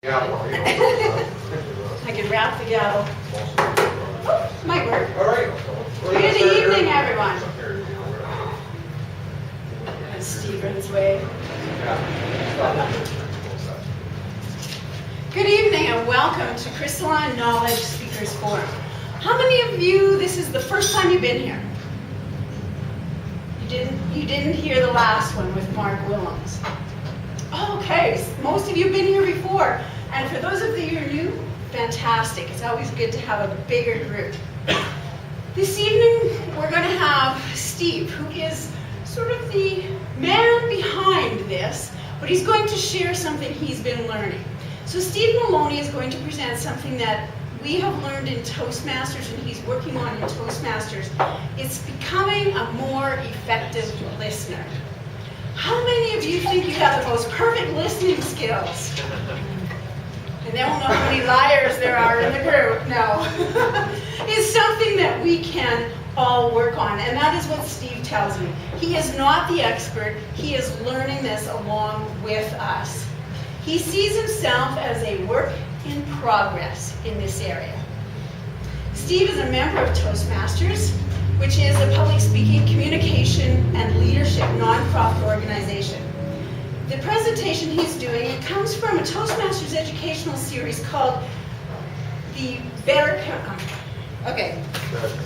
I can wrap the gavel. Oh, might work. All right. Good evening, everyone. That's Stephen's way. Good evening and welcome to Crystalline Knowledge Speakers Forum. How many of you, this is the first time you've been here? You didn't hear the last one with Mark Willems. Okay, most of you have been here before. And for those of you who are new, fantastic. It's always good to have a bigger group. This evening, we're going to have Steve, who is sort of the man behind this, but he's going to share something he's been learning. So Steve Maloney is going to present something that we have learned in Toastmasters and he's working on in Toastmasters. It's becoming a more effective listener. How many of you think you have the most perfect listening skills? And then we'll know how many liars there are in the group. No. It's something that we can all work on, and that is what Steve tells me. He is not the expert. He is learning this along with us. He sees himself as a work in progress in this area. Steve is a member of Toastmasters, which is a public speaking, communication, and leadership nonprofit organization. The presentation he's doing, it comes from a Toastmasters educational series called the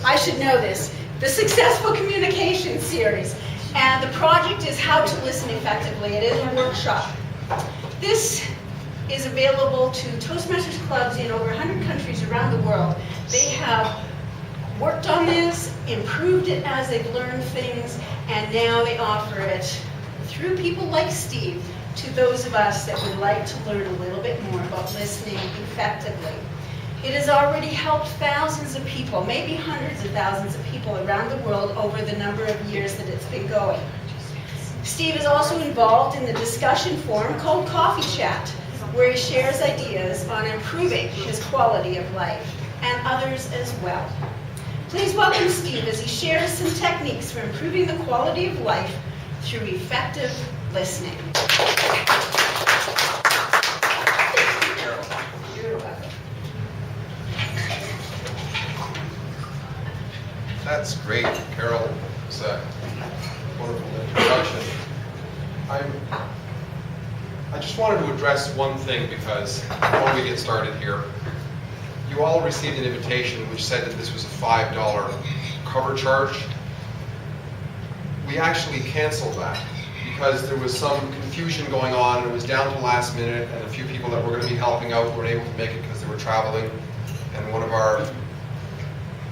I should know this, the Successful Communication series. And the project is How to Listen Effectively. It is a workshop. This is available to Toastmasters clubs in over 100 countries around the world. They have worked on this, improved it as they've learned things, and now they offer it through people like Steve to those of us that would like to learn a little bit more about listening effectively. It has already helped thousands of people, maybe hundreds of thousands of people around the world over the number of years that it's been going. Steve is also involved in the discussion forum called Coffee Chat, where he shares ideas on improving his quality of life, and others as well. Please welcome Steve as he shares some techniques for improving the quality of life through effective listening. You're welcome. That's great, Carol. It's a wonderful introduction. I just wanted to address one thing because before we get started here, you all received an invitation which said that this was a $5 cover charge. We actually canceled that because there was some confusion going on. It was down to the last minute, and a few people that were going to be helping out weren't able to make it because they were traveling. And one of our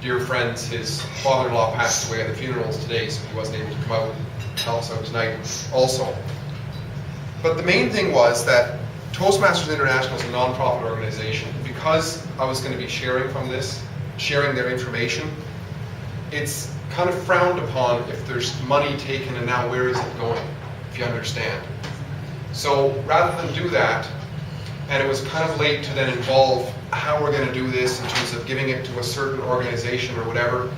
dear friends, his father-in-law passed away at the funerals today, so he wasn't able to come out and help us out tonight also. But the main thing was that Toastmasters International is a non-profit organization. Because I was going to be sharing from this, sharing their information, it's kind of frowned upon if there's money taken and now where is it going, if you understand. So rather than do that, and it was kind of late to then involve how we're going to do this in terms of giving it to a certain organization or whatever,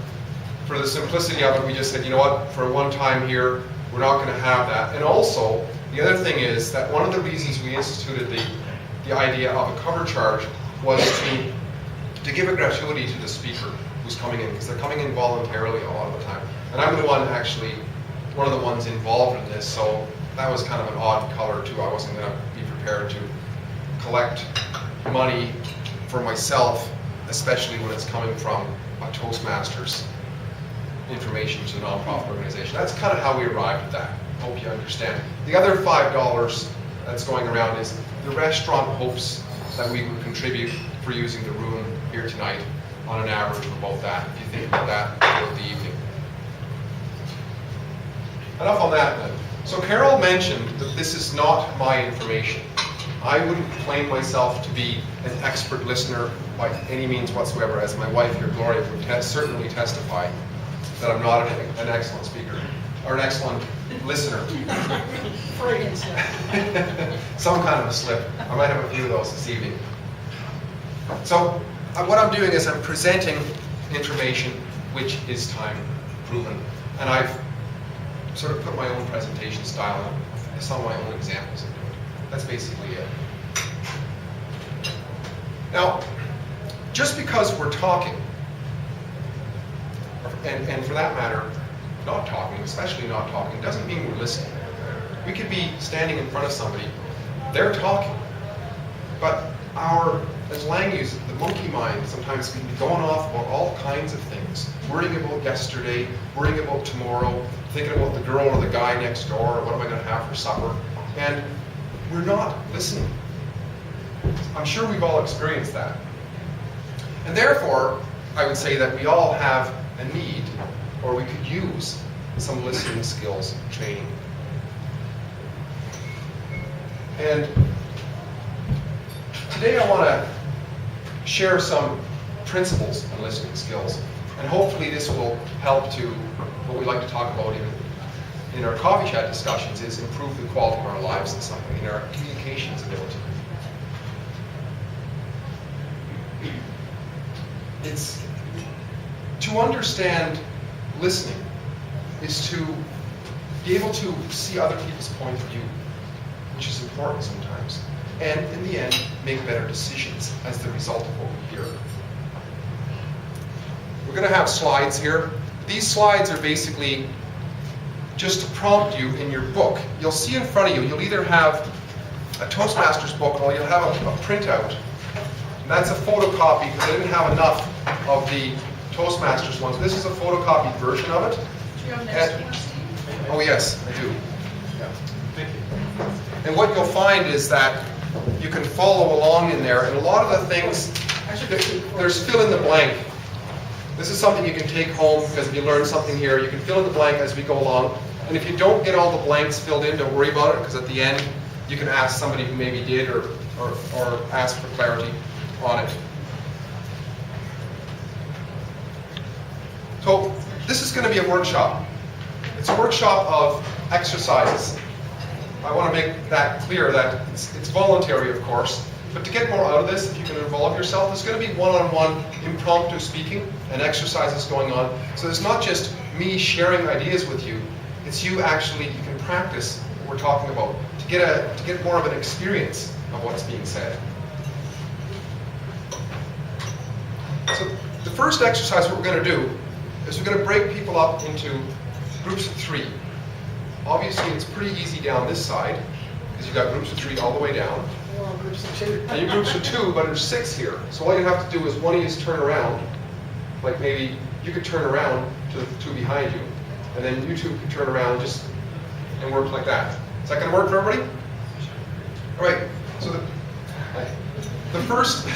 for the simplicity of it, we just said, you know what, for one time here, we're not going to have that. And also, the other thing is that one of the reasons we instituted the idea of a cover charge was to give a gratuity to the speaker who's coming in, because they're coming in voluntarily a lot of the time. And I'm the one actually, one of the ones involved in this, so that was kind of an odd color too. I wasn't going to be prepared to collect money for myself, especially when it's coming from a Toastmasters information to a nonprofit organization. That's kind of how we arrived at that. Hope you understand. The other $5 that's going around is the restaurant hopes that we would contribute for using the room here tonight on an average of about that, if you think about that throughout the evening. Enough on that then. So Carol mentioned that this is not my information. I wouldn't claim myself to be an expert listener by any means whatsoever, as my wife here, Gloria, would certainly testify that I'm not an excellent speaker, or an excellent listener. Freudian slip. Some kind of a slip. I might have a few of those this evening. So what I'm doing is I'm presenting information which is time proven. And I've sort of put my own presentation style on some of my own examples into it. That's basically it. Now, just because we're talking, and for that matter, not talking, especially not talking, doesn't mean we're listening. We could be standing in front of somebody, they're talking, but as Lang used it, the monkey mind sometimes can be going off about all kinds of things, worrying about yesterday, worrying about tomorrow, thinking about the girl or the guy next door, or what am I going to have for supper, and we're not listening. I'm sure we've all experienced that. And therefore, I would say that we all have a need, or we could use some listening skills training. And today I want to share some principles on listening skills, and hopefully this will help to, what we like to talk about in our coffee chat discussions, is improve the quality of our lives in something, in our communications ability. It's to understand listening is to be able to see other people's point of view, which is important sometimes, and in the end, make better decisions as the result of what we hear. We're going to have slides here. These slides are basically just to prompt you in your book. You'll see in front of you, you'll either have a Toastmasters book or you'll have a printout. And that's a photocopy because I didn't have enough of the Toastmasters ones. This is a photocopied version of it. Do you have next one, Steve? Oh yes, I do. Yeah. Thank you. And what you'll find is that you can follow along in there, and a lot of the things, there's fill in the blank. This is something you can take home because if you learn something here, you can fill in the blank as we go along. And if you don't get all the blanks filled in, don't worry about it, because at the end you can ask somebody who maybe did or ask for clarity on it. So this is going to be a workshop. It's a workshop of exercises. I want to make that clear that it's voluntary, of course, but to get more out of this, if you can involve yourself, there's going to be one-on-one impromptu speaking and exercises going on. So it's not just me sharing ideas with you, it's you actually, you can practice what we're talking about to get more of an experience of what's being said. So the first exercise what we're going to do is we're going to break people up into groups of 3. Obviously, it's pretty easy down this side, because you've got groups of 3 all the way down. Well, groups of 2. And you groups of 2, but there's 6 here. So all you have to do is one of you turn around, like maybe you could turn around to the 2 behind you, and then you 2 could turn around just and work like that. Is that going to work for everybody? All right. So the first,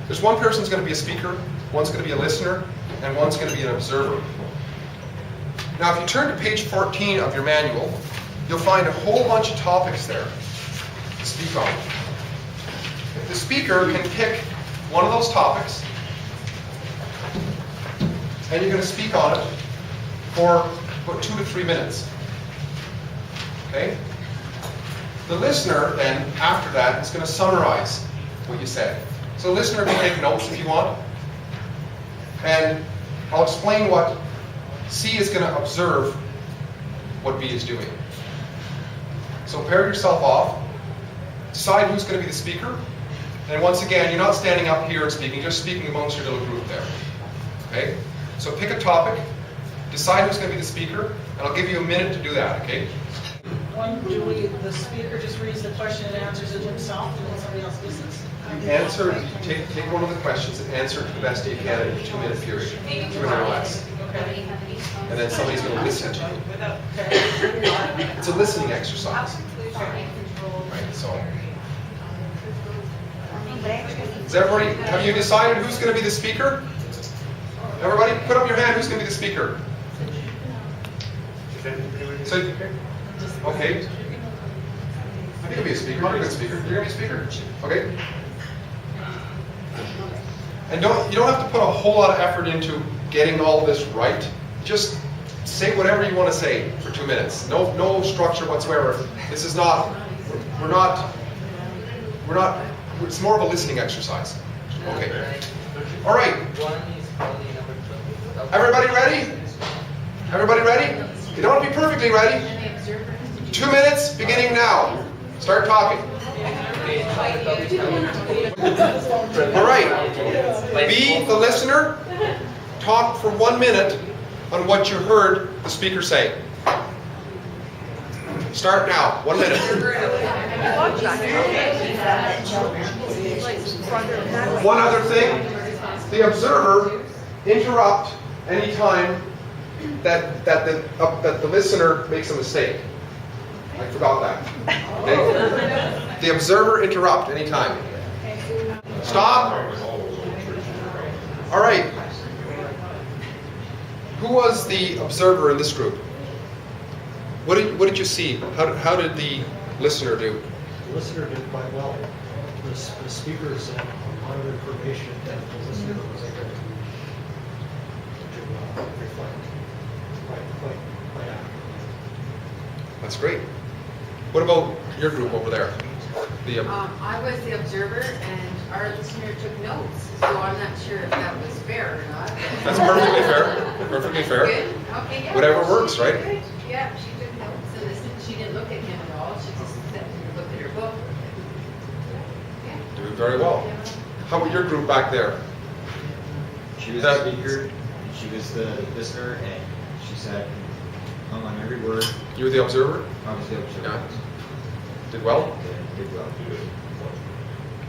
there's one person's going to be a speaker, one's going to be a listener, and one's going to be an observer. Now, if you turn to page 14 of your manual, you'll find a whole bunch of topics there to speak on. The speaker can pick one of those topics, and you're going to speak on it for about 2 to 3 minutes. Okay? The listener, then, after that, is going to summarize what you said. So the listener can take notes if you want, and I'll explain what C is going to observe what B is doing. So pair yourself off, decide who's going to be the speaker, and once again, you're not standing up here and speaking, just speaking amongst your little group there. Okay? So pick a topic, decide who's going to be the speaker, and I'll give you a minute to do that, okay? The speaker just reads the question and answers it himself, and then somebody else listens? Take one of the questions and answer it to the best you can in a 2-minute period, 2 minutes or less. Okay. And then somebody's going to listen to you. Okay. It's a listening exercise. Right, so. Is everybody, have you decided who's going to be the speaker? Everybody, put up your hand, who's going to be the speaker? So, okay. I think I'll be a speaker. I'm a good speaker. You're going to be a speaker? Okay. And you don't have to put a whole lot of effort into getting all this right. Just say whatever you want to say for 2 minutes. No structure whatsoever. This is not, we're not, it's more of a listening exercise. Okay. All right. Everybody ready? Everybody ready? You don't have to be perfectly ready. 2 minutes, beginning now. Start talking. All right. Be the listener. Talk for 1 minute on what you heard the speaker say. Start now. 1 minute. One other thing. The observer interrupt any time that the listener makes a mistake. I forgot that. Okay? The observer interrupt any time. Stop. All right. Who was the observer in this group? What did you see? How did the listener do? The listener did quite well. The speakers had a lot of information that the listener was able to reflect quite accurately. That's great. What about your group over there? I was the observer and our listener took notes, so I'm not sure if that was fair or not. That's perfectly fair. Perfectly fair. Good, okay, yeah. Whatever works, right? Good. Yeah, she took notes and listened. She didn't look at him at all. She just sat and looked at her book. Yeah. Doing very well. How about your group back there? She was the speaker, and she was the listener, and she said, hung on every word. You were the observer? I was the observer. Yeah. Did well? Did well.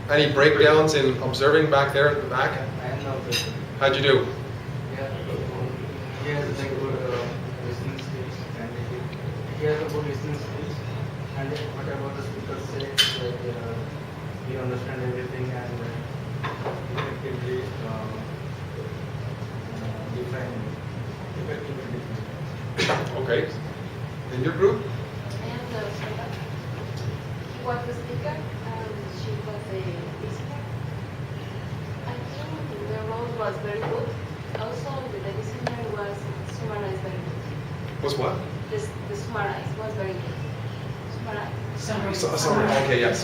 Any breakdowns in observing back there at the back? I am now present. How'd you do? Yeah. He has a very good listening skills and he has a good listening skills and whatever the speaker says, he understands everything and effectively define. Okay. In your group? And he was the speaker and she was the listener. I think the role was very good. Also, the listener was summarized very good. Was what? The summarize was very good. Summarize. Summary. Okay, yes.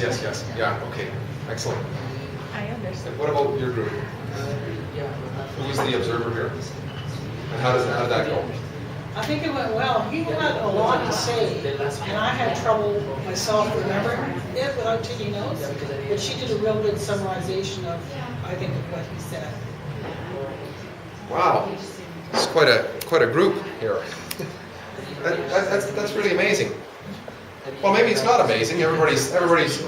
Yeah, okay. Excellent. I understand. And what about your group? Yeah. Who was the observer here? And how did that go? I think it went well. He had a lot to say, and I had trouble myself remembering it without taking notes. But she did a real good summarization of, I think, of what he said. Wow. It's quite a group here. That's really amazing. Well, maybe it's not amazing. Everybody's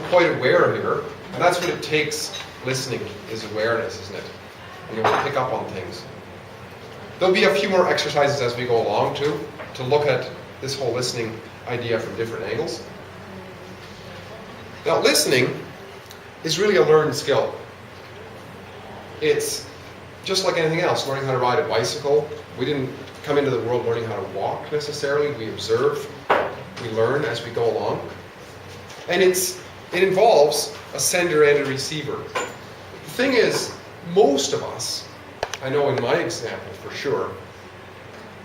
quite aware here, and that's what it takes. Listening is awareness, isn't it? Being able to pick up on things. There'll be a few more exercises as we go along too, to look at this whole listening idea from different angles. Now, listening is really a learned skill. It's just like anything else, learning how to ride a bicycle. We didn't come into the world learning how to walk necessarily. We observe, we learn as we go along. And it involves a sender and a receiver. The thing is, most of us, I know in my example for sure,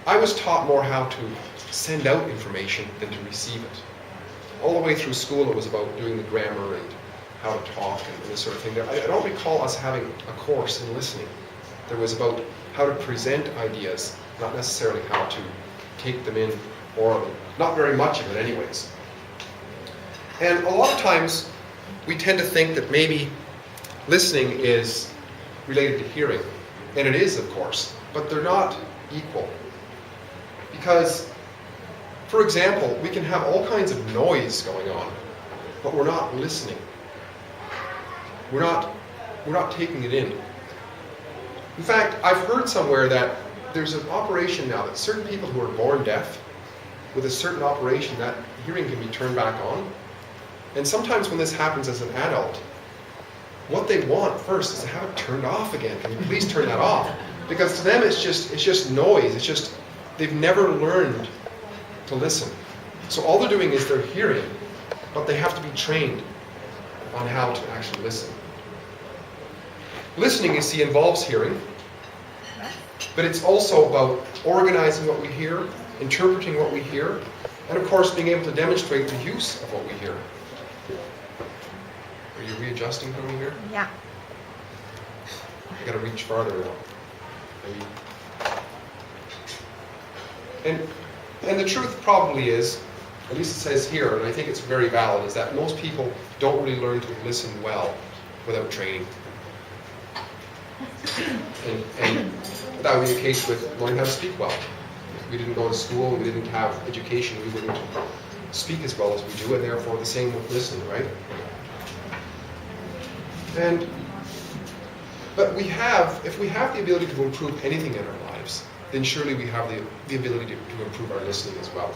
I was taught more how to send out information than to receive it. All the way through school it was about doing the grammar and how to talk and this sort of thing. I don't recall us having a course in listening. There was about how to present ideas, not necessarily how to take them in orally. Not very much of it anyways. And a lot of times we tend to think that maybe listening is related to hearing. And it is, of course, but they're not equal. Because, for example, we can have all kinds of noise going on, but we're not listening. We're not taking it in. In fact, I've heard somewhere that there's an operation now that certain people who are born deaf, with a certain operation, that hearing can be turned back on. And sometimes when this happens as an adult, what they want first is to have it turned off again. Can you please turn that off? Because to them it's just noise. It's just, they've never learned to listen. So all they're doing is they're hearing, but they have to be trained on how to actually listen. Listening, you see, involves hearing, but it's also about organizing what we hear, interpreting what we hear, and of course being able to demonstrate the use of what we hear. Are you readjusting for me here? Yeah. I gotta reach farther now. Maybe. And the truth probably is, at least it says here, and I think it's very valid, is that most people don't really learn to listen well without training. And that would be the case with learning how to speak well. If we didn't go to school, we didn't have education, we wouldn't speak as well as we do, and therefore the same with listening, right? But if we have the ability to improve anything in our lives, then surely we have the ability to improve our listening as well.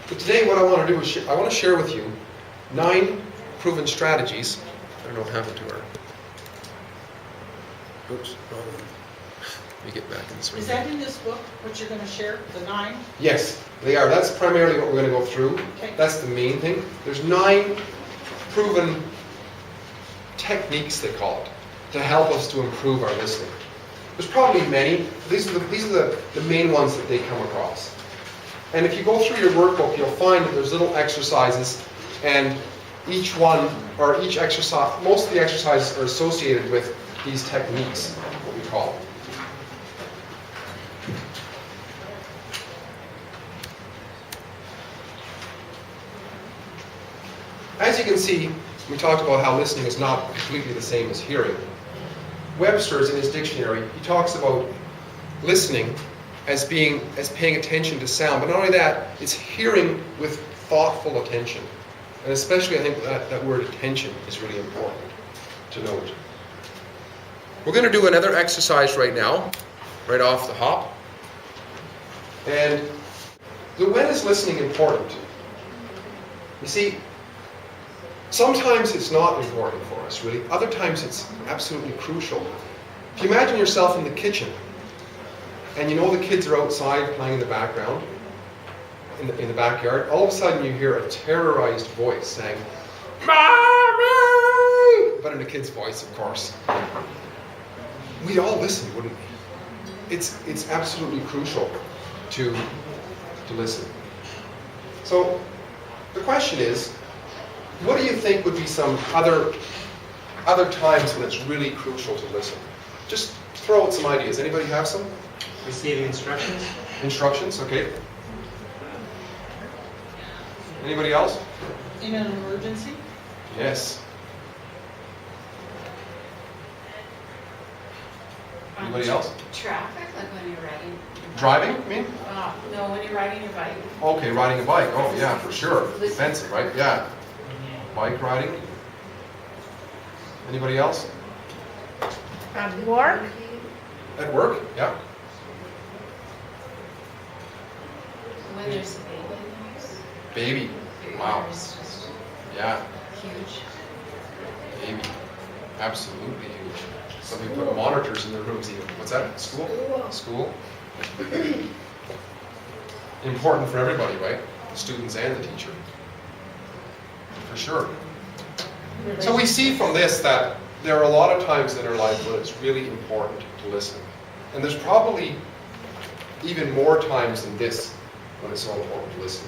But today what I want to do is I want to share with you 9 proven strategies. I don't know what happened to our... Oops, wrong one. Let me get back in this room. Is that in this book, what you're gonna share, the 9? Yes, they are. That's primarily what we're going to go through. Okay. That's the main thing. There's 9 proven techniques, they call it, to help us to improve our listening. There's probably many. These are the main ones that they come across. And if you go through your workbook, you'll find that there's little exercises, and each one, or each exercise, most of the exercises are associated with these techniques, what we call them. As you can see, we talked about how listening is not completely the same as hearing. Webster's in his dictionary, he talks about listening as paying attention to sound, but not only that, it's hearing with thoughtful attention. And especially I think that word attention is really important to note. We're going to do another exercise right now, right off the hop. And when is listening important? You see, sometimes it's not important for us, really. Other times it's absolutely crucial. If you imagine yourself in the kitchen, and you know the kids are outside playing in the background, in the backyard, all of a sudden you hear a terrorized voice saying, "Mommy!" But in a kid's voice, of course. We'd all listen, wouldn't we? It's absolutely crucial to listen. So the question is, what do you think would be some other times when it's really crucial to listen? Just throw out some ideas. Anybody have some? Receiving instructions. Instructions, okay. Anybody else? In an emergency? Yes. Anybody else? Traffic, like when you're riding. Driving, you mean? No, when you're riding your bike. Okay, riding a bike. Oh, yeah, for sure. Defensive, right? Yeah. Bike riding. Anybody else? At work? At work? Yeah. When there's a baby in the house. Baby. Your Wow. ears just Yeah. huge. Baby. Absolutely huge. Some people put monitors in their rooms even. What's that? School? School. Important for everybody, right? The students and the teacher. For sure. So we see from this that there are a lot of times in our life when it's really important to listen. And there's probably even more times than this when it's so important to listen.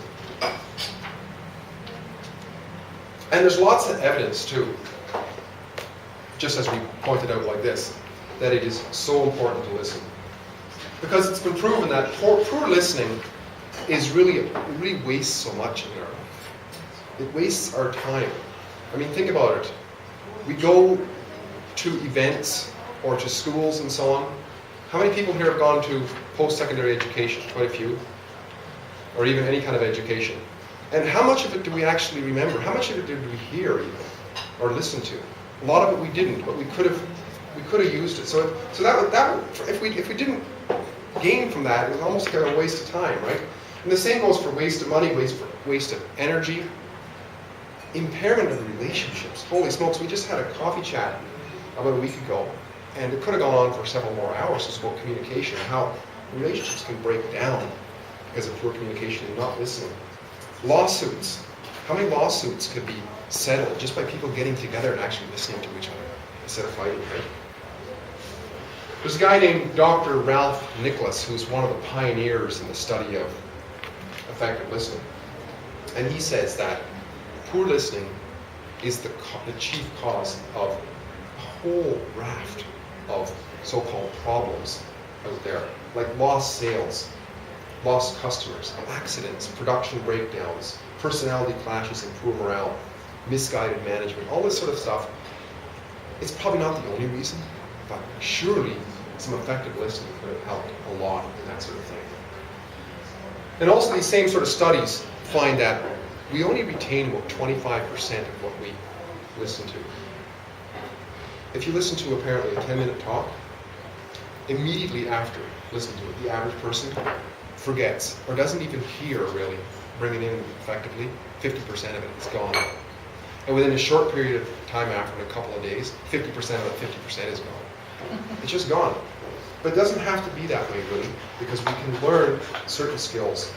And there's lots of evidence too, just as we pointed out like this, that it is so important to listen. Because it's been proven that poor listening is really wastes so much in our life. It wastes our time. I mean, think about it. We go to events or to schools and so on. How many people here have gone to post-secondary education? Quite a few. Or even any kind of education. And how much of it do we actually remember? How much of it did we hear even? Or listen to? A lot of it we didn't, but we could have used it. So that if we didn't gain from that, it was almost kind of a waste of time, right? And the same goes for waste of money, waste of energy, impairment of relationships. Holy smokes, we just had a coffee chat about a week ago, and it could have gone on for several more hours. It's about communication, how relationships can break down because of poor communication and not listening. Lawsuits. How many lawsuits could be settled just by people getting together and actually listening to each other instead of fighting, right? There's a guy named Dr. Ralph Nicholas who's one of the pioneers in the study of effective listening. And he says that poor listening is the chief cause of a whole raft of so-called problems out there, like lost sales, lost customers, accidents, production breakdowns, personality clashes and poor morale, misguided management, all this sort of stuff. It's probably not the only reason, but surely some effective listening could have helped a lot in that sort of thing. And also these same sort of studies find that we only retain about 25% of what we listen to. If you listen to apparently a 10-minute talk, immediately after listening to it, the average person forgets or doesn't even hear really, bring it in effectively. 50% of it is gone. And within a short period of time after, in a couple of days, 50% of that 50% is gone. It's just gone. But it doesn't have to be that way really, because we can learn certain skills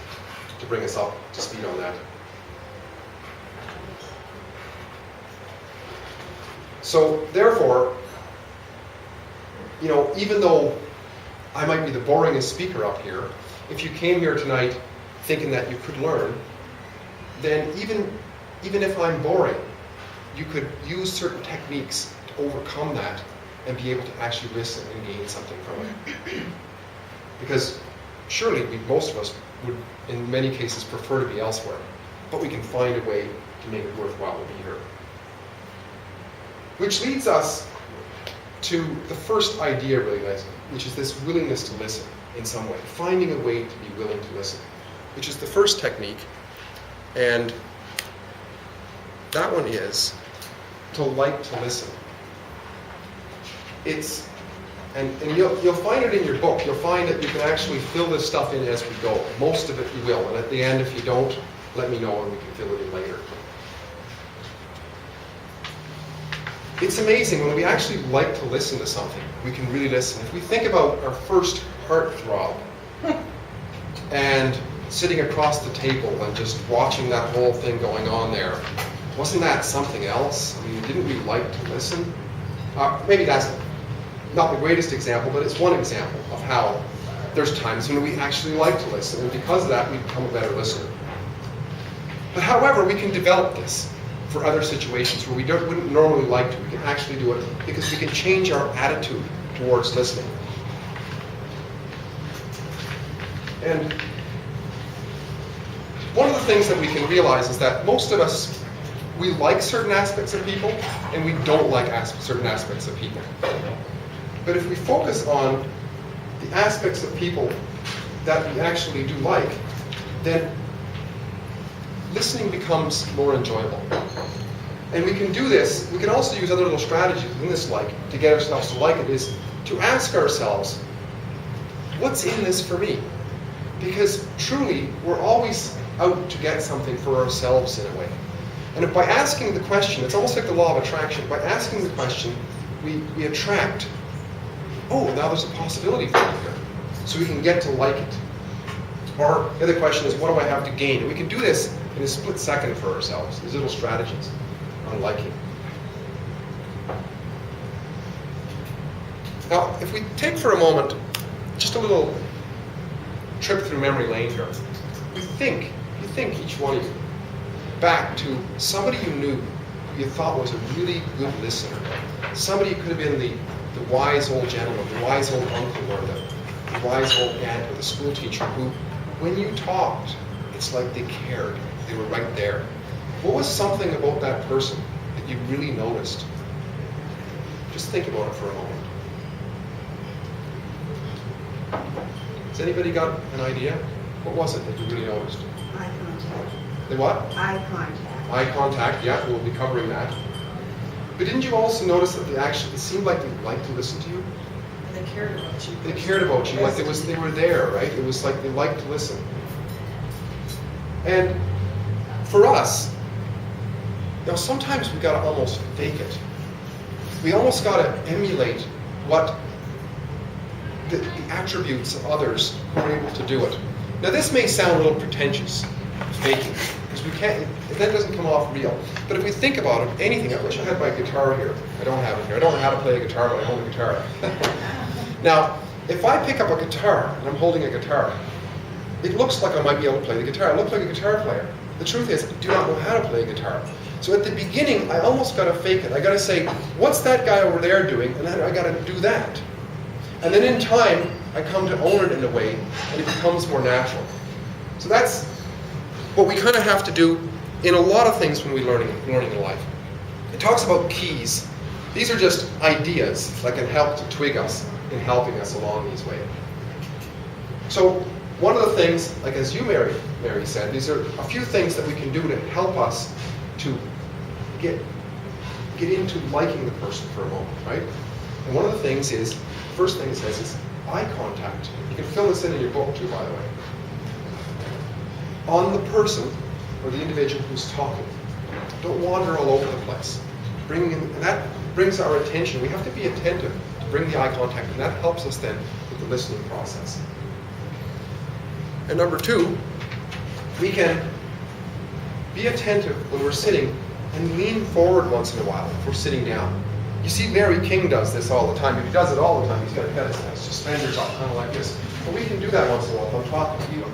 to bring us up to speed on that. So therefore, you know, even though I might be the boringest speaker up here, if you came here tonight thinking that you could learn, then even if I'm boring, you could use certain techniques to overcome that and be able to actually listen and gain something from it. Because surely most of us would, in many cases, prefer to be elsewhere, but we can find a way to make it worthwhile to be here. Which leads us to the first idea, really, guys, which is this willingness to listen in some way, finding a way to be willing to listen, which is the first technique. And that one is to like to listen. It's, and you'll find it in your book. You'll find that you can actually fill this stuff in as we go. Most of it you will, and at the end, if you don't, let me know and we can fill it in later. It's amazing when we actually like to listen to something, we can really listen. If we think about our first heartthrob and sitting across the table and just watching that whole thing going on there, wasn't that something else? I mean, didn't we like to listen? Maybe that's not the greatest example, but it's one example of how there's times when we actually like to listen, and because of that, we become a better listener. But however, we can develop this for other situations where we wouldn't normally like to. We can actually do it because we can change our attitude towards listening. And one of the things that we can realize is that most of us, we like certain aspects of people and we don't like certain aspects of people. But if we focus on the aspects of people that we actually do like, then listening becomes more enjoyable. And we can do this, we can also use other little strategies in this like, to get ourselves to like it, is to ask ourselves, what's in this for me? Because truly, we're always out to get something for ourselves in a way. And by asking the question, it's almost like the law of attraction. By asking the question, we attract, oh, now there's a possibility for me here. So we can get to like it. Or the other question is, what do I have to gain? And we can do this in a split second for ourselves, these little strategies on liking. Now, if we take for a moment just a little trip through memory lane here, you think each one of you back to somebody you knew who you thought was a really good listener. Somebody who could have been the wise old gentleman, the wise old uncle, or the wise old aunt, or the school teacher who, when you talked, it's like they cared. They were right there. What was something about that person that you really noticed? Just think about it for a moment. Has anybody got an idea? What was it that you really noticed? Eye contact. The what? Eye contact. Eye contact, yeah, we'll be covering that. But didn't you also notice that it seemed like they liked to listen to you? They cared about you. They cared about you, like they were there, right? It was like they liked to listen. And for us, you know, sometimes we gotta almost fake it. We almost gotta emulate what the attributes of others who are able to do it. Now this may sound a little pretentious, faking, because we can't, that doesn't come off real. But if we think about it, anything, I wish I had my guitar here. I don't have it here. I don't know how to play a guitar, but I own a guitar. Now, if I pick up a guitar, and I'm holding a guitar, it looks like I might be able to play the guitar. I look like a guitar player. The truth is, I do not know how to play a guitar. So at the beginning, I almost got to fake it. I got to say, what's that guy over there doing? And then I got to do that. And then in time, I come to own it in a way, and it becomes more natural. So that's what we kind of have to do in a lot of things when we're learning in life. It talks about keys. These are just ideas that can help to twig us in helping us along these ways. So one of the things, like as you, Mary said, these are a few things that we can do to help us to get into liking the person for a moment, right? And one of the things is, first thing it says is eye contact. You can fill this in your book too, by the way. On the person or the individual who's talking. Don't wander all over the place. And that brings our attention. We have to be attentive to bring the eye contact, and that helps us then with the listening process. And number 2, we can be attentive when we're sitting and lean forward once in a while if we're sitting down. You see Larry King does this all the time. If he does it all the time, he's got his suspenders up kind of like this. But we can do that once in a while. If I'm talking to you, I'm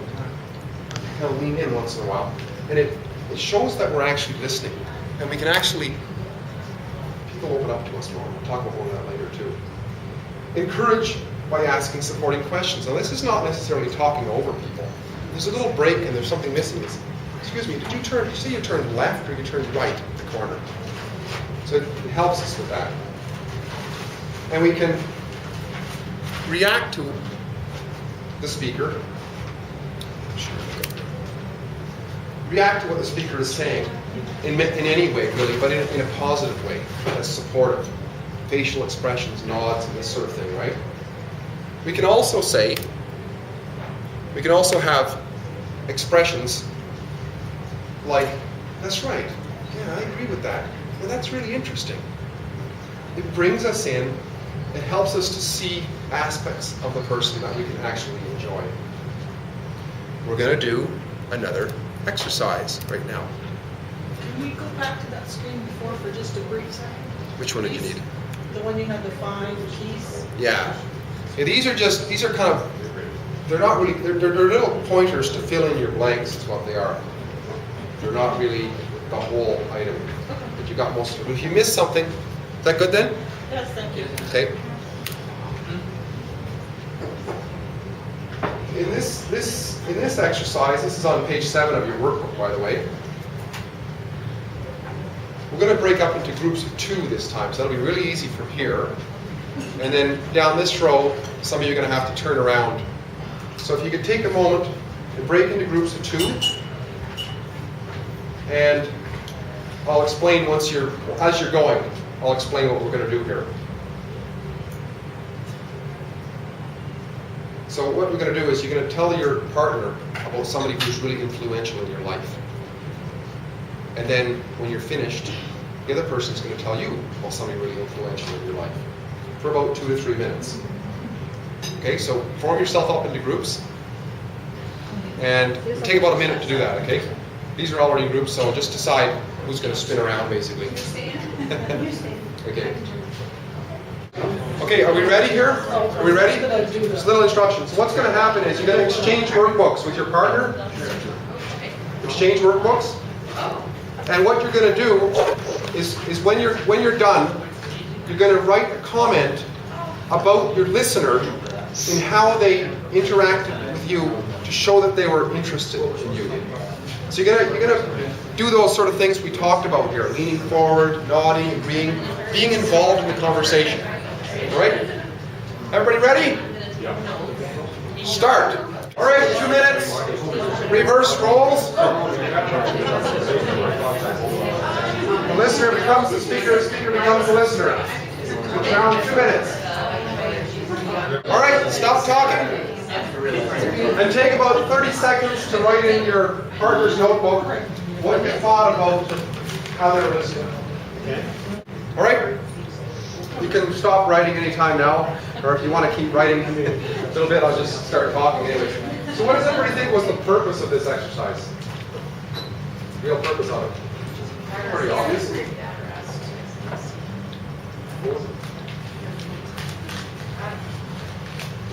kind of lean in once in a while. And it shows that we're actually listening. And we can actually, people open up to us more. We'll talk about more of that later too. Encourage by asking supporting questions. Now this is not necessarily talking over people. There's a little break and there's something missing. Excuse me, did you say you turned left or you turned right at the corner? So it helps us with that. And we can react to the speaker. React to what the speaker is saying in any way, really, but in a positive way, that's supportive. Facial expressions, nods, and this sort of thing, right? We can also have expressions like, that's right, yeah, I agree with that. Well, that's really interesting. It brings us in, it helps us to see aspects of the person that we can actually enjoy. We're going to do another exercise right now. Can we go back to that screen before for just a brief second? Which one did you need? The one you had the 5 keys? Yeah. These are kind of, they're not really, they're little pointers to fill in your blanks is what they are. They're not really the whole item. But you got most of it. If you missed something, is that good then? Yes, thank you. Okay. In this exercise, this is on page 7 of your workbook, by the way. We're going to break up into groups of 2 this time, so that'll be really easy from here. And then down this row, some of you are going to have to turn around. So if you could take a moment and break into groups of 2, and I'll explain as you're going, I'll explain what we're going to do here. So what we're going to do is you're going to tell your partner about somebody who's really influential in your life. And then when you're finished, the other person's going to tell you about somebody really influential in your life for about 2 to 3 minutes. Okay, so form yourself up into groups. And it'll take about a minute to do that, okay? These are already in groups, so just decide who's going to spin around, basically. Okay. Okay, are we ready here? Are we ready? Just a little instruction. So what's going to happen is you're going to exchange workbooks with your partner. Exchange workbooks. And what you're going to do is when you're done, you're going to write a comment about your listener in how they interacted with you to show that they were interested in you. So you're gonna do those sort of things we talked about here: leaning forward, nodding, agreeing, being involved in the conversation. All right? Everybody ready? Yeah. Start. All right, 2 minutes. Reverse roles. The listener becomes the speaker becomes the listener. Around 2 minutes. All right, stop talking. And take about 30 seconds to write in your partner's notebook what you thought about how they're listening. All right? You can stop writing anytime now, or if you want to keep writing a little bit, I'll just start talking anyway. So what does everybody think was the purpose of this exercise? Real purpose of it? Pretty obvious.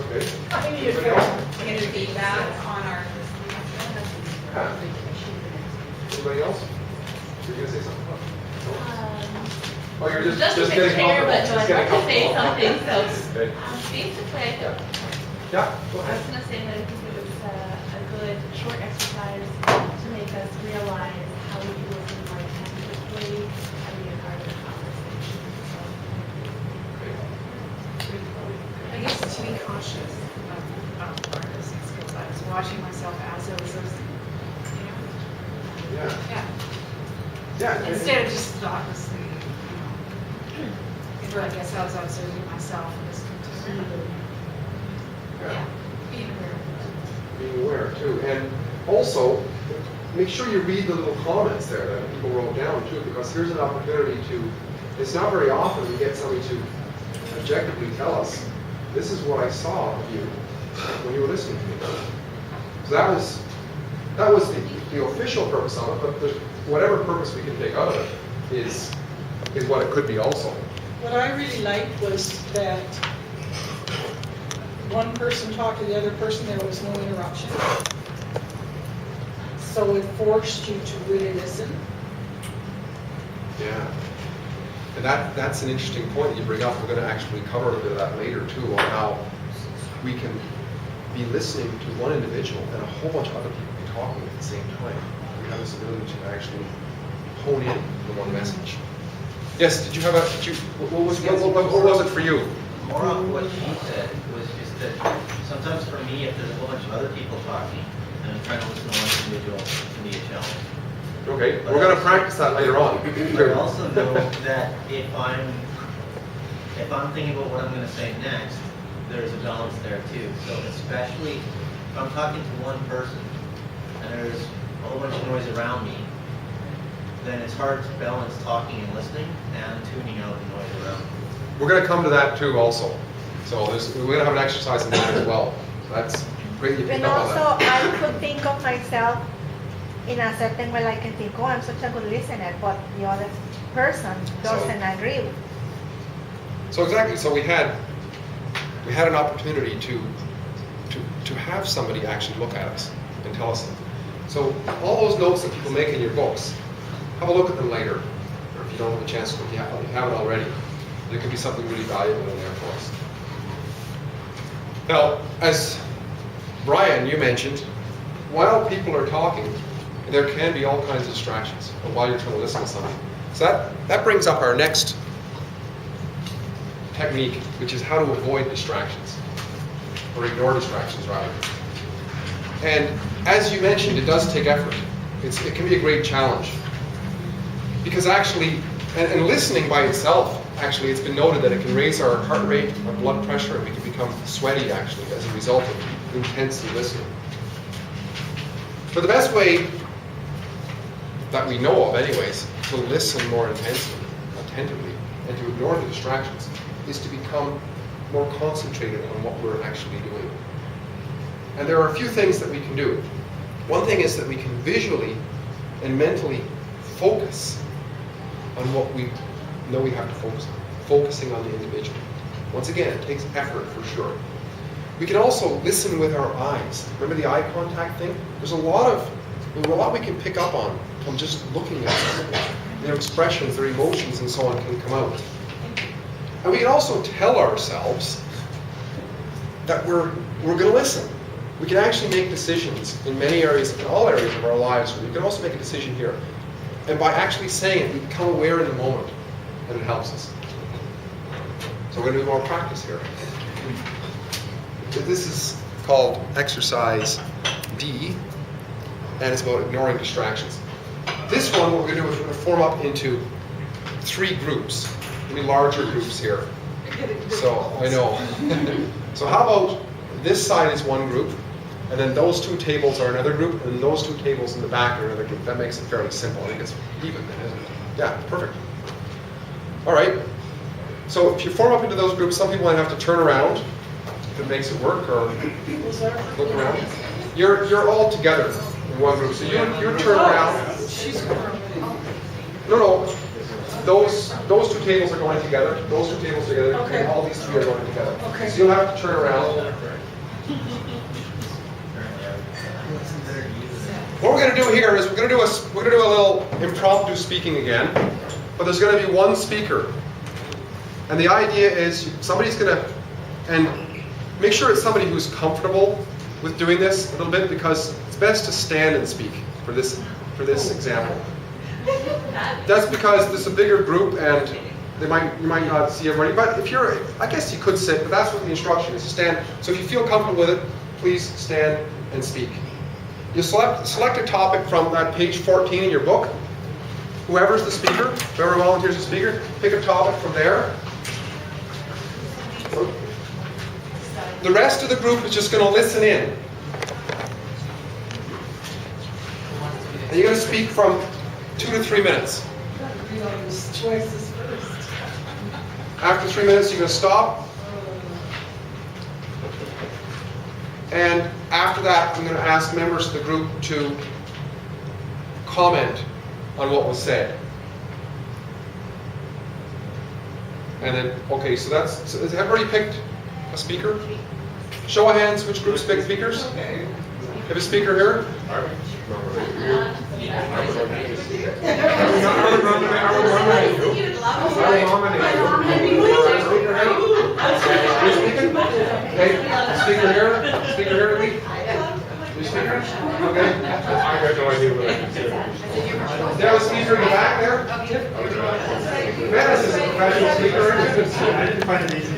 Okay. Anybody else? Get feedback on our. Anybody else? You're going to say something? Oh, you're just Doesn't getting care, but comfortable. I'd Just like getting to say something, so. Okay. Basically, Yeah, go I ahead. was gonna say that I think it was a good good short exercise to make us realize how we can listen more attentively and be a part of the conversation. I guess to be cautious of our listening skills. I was watching myself as I was listening, you know? Yeah. Yeah. Instead of just thoughtlessly, you know. But I guess I was observing myself and listening to it. Yeah. Being aware. Being aware too. And also, make sure you read the little comments there that people wrote down too, because here's an opportunity to, it's not very often we get somebody to objectively tell us, this is what I saw of you when you were listening to me. So that was the official purpose of it, but whatever purpose we can take out of it is what it could be also. What I really liked was that one person talked to the other person, there was no interruption. So it forced you to really listen. Yeah. And that's an interesting point that you bring up. We're going to actually cover a bit of that later too, on how we can be listening to one individual and a whole bunch of other people be talking at the same time. We have this ability to actually hone in the one message. Yes, did you have what was it for you? More on what she said was just that sometimes for me, if there's a whole bunch of other people talking and I'm trying to listen to one individual, it can be a challenge. Okay, we're going to practice that later on. I also know that if I'm thinking about what I'm going to say next, there's a balance there too. So especially if I'm talking to one person and there's a whole bunch of noise around me, then it's hard to balance talking and listening and tuning out the noise around me. We're going to come to that too also. So we're going to have an exercise in that as well. So that's great you picked And up on also, that. I could think of myself in a certain way. I can think, oh, I'm such a good listener, but the other person doesn't agree. So exactly. So we had an opportunity to have somebody actually look at us and tell us something. So all those notes that people make in your books, have a look at them later, or if you don't have a chance to, if you haven't already. There could be something really valuable in there for us. Now, as Brian, you mentioned, while people are talking, there can be all kinds of distractions while you're trying to listen to something. So that brings up our next technique, which is how to avoid distractions, or ignore distractions rather. And as you mentioned, it does take effort. It can be a great challenge. Because actually, and listening by itself, actually, it's been noted that it can raise our heart rate, our blood pressure, and we can become sweaty, actually, as a result of intensely listening. But the best way that we know of, anyways, to listen more intensely, attentively, and to ignore the distractions is to become more concentrated on what we're actually doing. And there are a few things that we can do. One thing is that we can visually and mentally focus on what we know we have to focus on, focusing on the individual. Once again, it takes effort for sure. We can also listen with our eyes. Remember the eye contact thing? There's a lot we can pick up on from just looking at somebody. Their expressions, their emotions, and so on can come out. And we can also tell ourselves that we're going to listen. We can actually make decisions in many areas, in all areas of our lives. We can also make a decision here. And by actually saying it, we become aware in the moment, and it helps us. So we're going to do more practice here. This is called exercise D, and it's about ignoring distractions. This one, what we're going to do is we're going to form up into 3 groups, maybe larger groups here. So, I know. So how about this side is one group, and then those 2 tables are another group, and those 2 tables in the back are another group. That makes it fairly simple. I think it's even then, isn't it? Yeah, perfect. All right. So if you form up into those groups, some people might have to turn around if it makes it work, or look around. You're all together in one group. So you turn around. No. Those 2 tables are going together. Those 2 tables together. Okay. And all these 3 are going together. Okay. So you'll have to turn around. What we're going to do here is we're going to do a little impromptu speaking again, but there's going to be one speaker, and the idea is somebody's going to, and make sure it's somebody who's comfortable with doing this a little bit because it's best to stand and speak for this example. That's because this is a bigger group and you might not see everybody, but if you're, I guess you could sit, but that's what the instruction is, to stand. So if you feel comfortable with it, please stand and speak. You select a topic from that page 14 in your book. Whoever's the speaker, whoever volunteers the speaker, pick a topic from there. The rest of the group is just going to listen in. And you're going to speak from 2 to 3 minutes. After 3 minutes, you're going to stop. And after that, I'm going to ask members of the group to comment on what was said. And then, okay, so has everybody picked a speaker? Show of hands, which groups picked speakers? Have a speaker here? Okay, speaker here? Speaker here, Lee? You speaker? Okay. I got no idea what I can say. Is there a speaker in the back there? Dennis is a professional speaker. I didn't find it easy.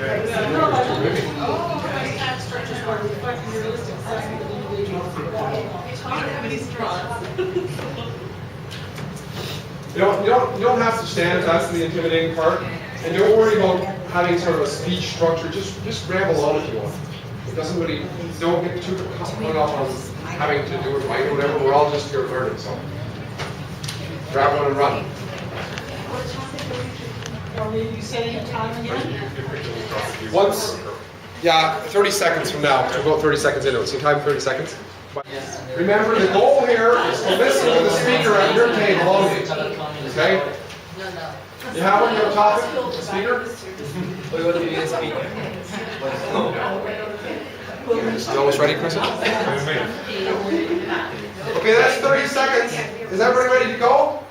You don't have to stand if that's the intimidating part. And don't worry about having sort of a speech structure. Just ramble on if you want. It doesn't really, don't get too caught up on having to do it right or whatever. We're all just here learning, so grab one and run. You say your time again? Once, yeah, 30 seconds from now. We're about 30 seconds into it. So time 30 seconds. But remember, the goal here is to listen to the speaker at your table only. Okay? You have one, your topic, the speaker? We want to be a speaker. You almost ready, Chris? Okay, that's 30 seconds. Is everybody ready to go?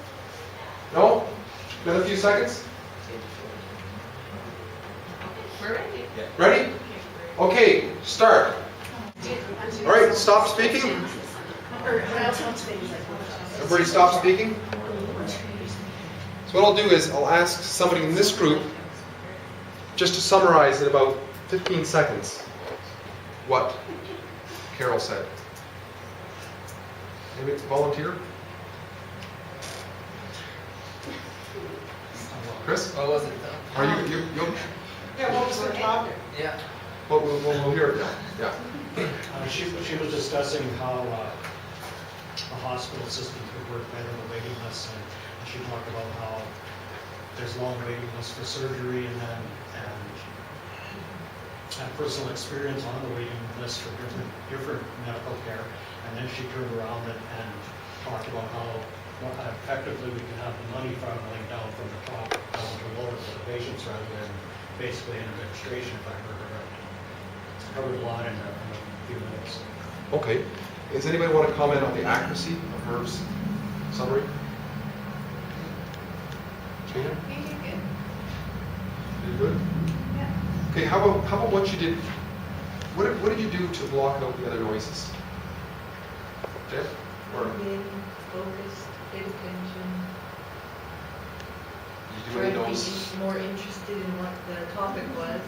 No? Another few seconds? We're ready. Ready? Okay, start. All right, stop speaking. Everybody stop speaking. So what I'll do is I'll ask somebody in this group just to summarize in about 15 seconds what Carol said. Maybe it's a volunteer? Chris? What was it though? Are you Yeah, what was the topic? Yeah. Well, we'll hear it now. Yeah. She was discussing how the hospital system could work better in the waiting list, and she talked about how there's long waiting lists for surgery and personal experience on the waiting list for different medical care. And then she turned around and talked about how effectively we can have the money funneling down from the top down to lower for the patients rather than basically an administration, if I heard her right. Covered a lot in a few minutes. Okay. Does anybody want to comment on the accuracy of her summary? Gina? You good? Yeah. Okay. How about what you did? What did you do to block out the other noises? Jeff? Or being focused, paid attention. did you do any Trying to notes? be more interested in what the topic was.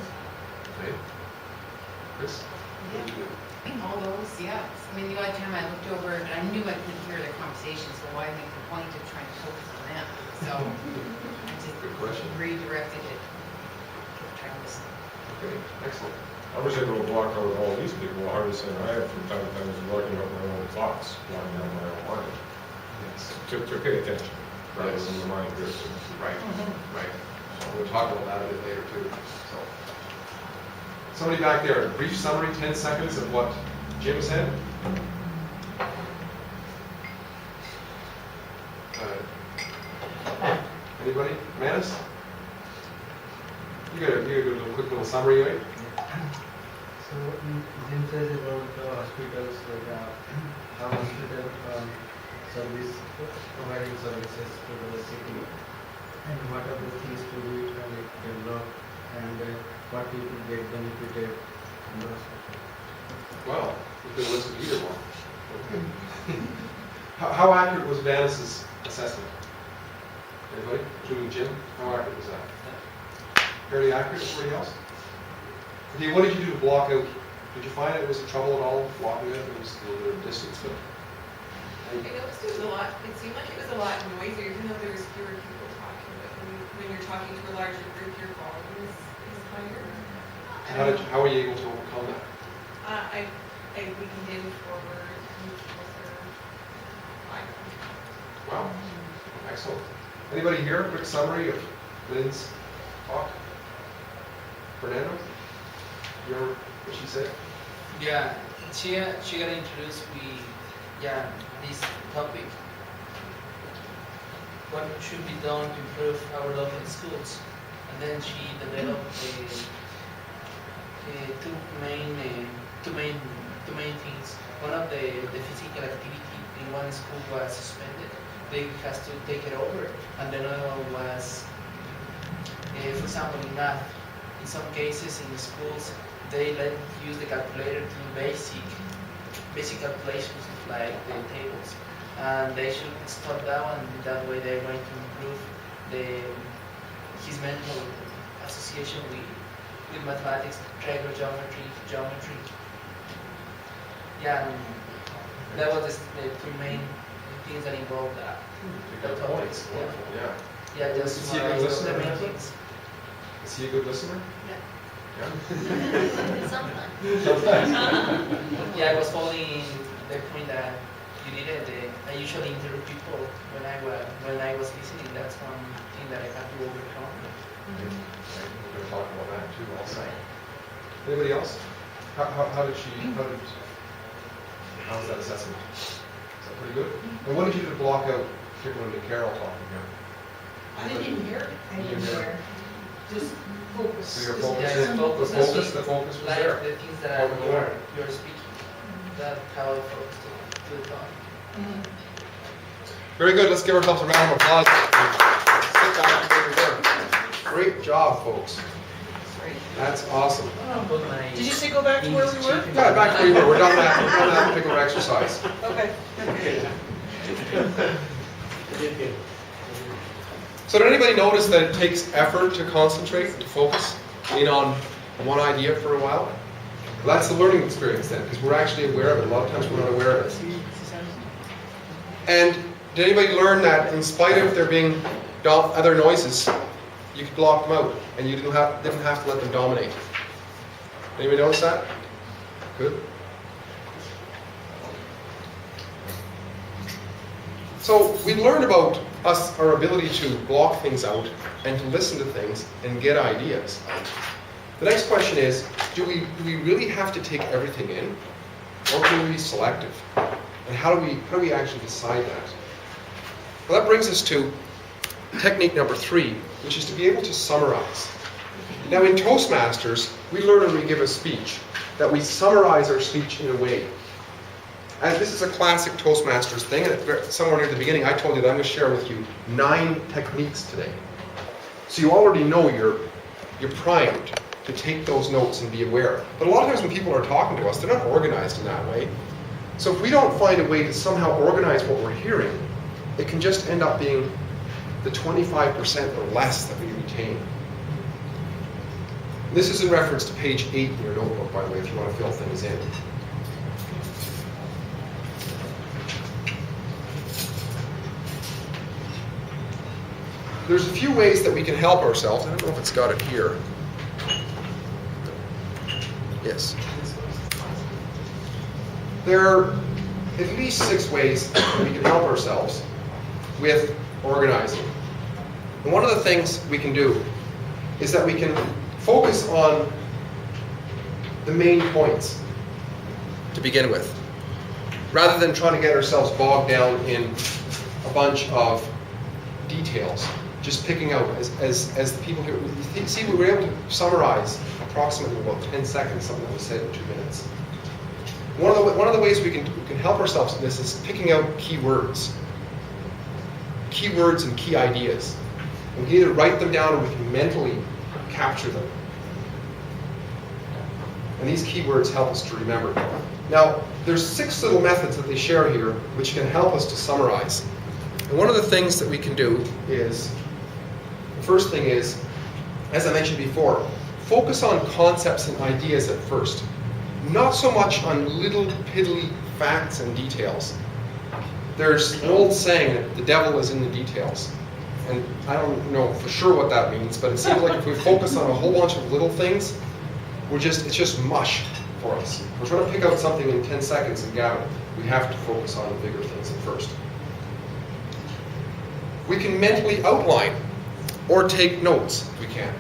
Okay. Chris? What did you do? All those, yes. I mean, the odd time I looked over and I knew I couldn't hear their conversation, so why make the point of trying to focus on them? So I just Good question. redirected it. Trying to listen. Okay. Excellent. I was able to block out all these people. The hardest thing I have from time to time is blocking out my own thoughts, blocking out my own mind. Yes. To pay attention, rather Yes. than the mind drifting. Right. Right. So we'll talk about that a bit later too. So. Somebody back there, a brief summary, 10 seconds of what Jim said. Anybody? Manus? You got a quick little summary, right? So Jim says about the hospitals, like how hospital service providing services to the city, and what are the things to be developed, and what people get benefited from the hospital. Well, you could have listed either one. Okay. How accurate was Vanessa's assessment? Anybody? Including Jim? How accurate was that? Fairly accurate, everybody else? Okay, what did you do to block out? Did you find it was trouble at all blocking it? It was a little bit of distance, but. I noticed it was a lot, it seemed like it was a lot noisier, even though there was fewer people talking, but when you're talking to a larger group, your volume is higher. How were you able to overcome that? We can do forward, move closer. Wow, excellent. Anybody here, a quick summary of Lynn's talk? Fernando? What she said? Yeah, she got introduced with this topic. What should be done to improve our local schools? And then she developed two main things. One of the physical activity in one school was suspended. They has to take it over, and the other one was, for example, in math. In some cases in the schools, they let use the calculator to do basic calculations like the tables, and they should stop that one. That way, they're going to improve his mental association with mathematics, regular geometry. Yeah, that was the two main things that involved that. Good points. Yeah. Yeah, just Is he a good listener? the main things. Is he a good listener? Yeah. Yeah. Sometimes. Yeah, I was following the point that you needed. I usually interrupt people when I was listening. That's one thing that I had to overcome. We're going to talk about that too also. Anybody else? How was that assessment? Is that pretty good? And what did you do to block out, particularly Carol talking here? I didn't even hear it. I didn't hear. Just focus. So you're Just focusing, listen. the focus was like there. the things that Over there. you're speaking. That's how I focused to the talk. Very good. Let's give ourselves a round of applause. Sit back where we were. Great job, folks. That's awesome. Did you say go back to where we were? Yeah, back to where we were. We're done that particular exercise. Okay. So did anybody notice that it takes effort to concentrate, to focus in on one idea for a while? Well, that's the learning experience then, because we're actually aware of it. A lot of times we're not aware of it. And did anybody learn that in spite of there being other noises, you could block them out and you didn't have to let them dominate? Anybody notice that? Good. So we learned about our ability to block things out and to listen to things and get ideas. The next question is, do we really have to take everything in, or can we be selective? And how do we actually decide that? Well, that brings us to technique number 3, which is to be able to summarize. Now in Toastmasters, we learn when we give a speech that we summarize our speech in a way. And this is a classic Toastmasters thing, and somewhere near the beginning I told you that I'm going to share with you 9 techniques today. So you already know you're primed to take those notes and be aware. But a lot of times when people are talking to us, they're not organized in that way. So if we don't find a way to somehow organize what we're hearing, it can just end up being the 25% or less that we retain. This is in reference to page 8 in your notebook, by the way, if you want to fill things in. There's a few ways that we can help ourselves. I don't know if it's got it here. Yes. There are at least 6 ways that we can help ourselves with organizing. And one of the things we can do is that we can focus on the main points to begin with, rather than trying to get ourselves bogged down in a bunch of details. Just picking out, as the people here, see, we were able to summarize approximately about 10 seconds something that was said in 2 minutes. One of the ways we can help ourselves in this is picking out keywords and key ideas. We can either write them down or we can mentally capture them. And these keywords help us to remember. Now, there's 6 little methods that they share here which can help us to summarize. And one of the things that we can do is, the first thing is, as I mentioned before, focus on concepts and ideas at first. Not so much on little piddly facts and details. There's an old saying that the devil is in the details. And I don't know for sure what that means, but it seems like if we focus on a whole bunch of little things, it's just mush for us. We're trying to pick out something in 10 seconds and gather it. We have to focus on the bigger things at first. We can mentally outline or take notes if we can.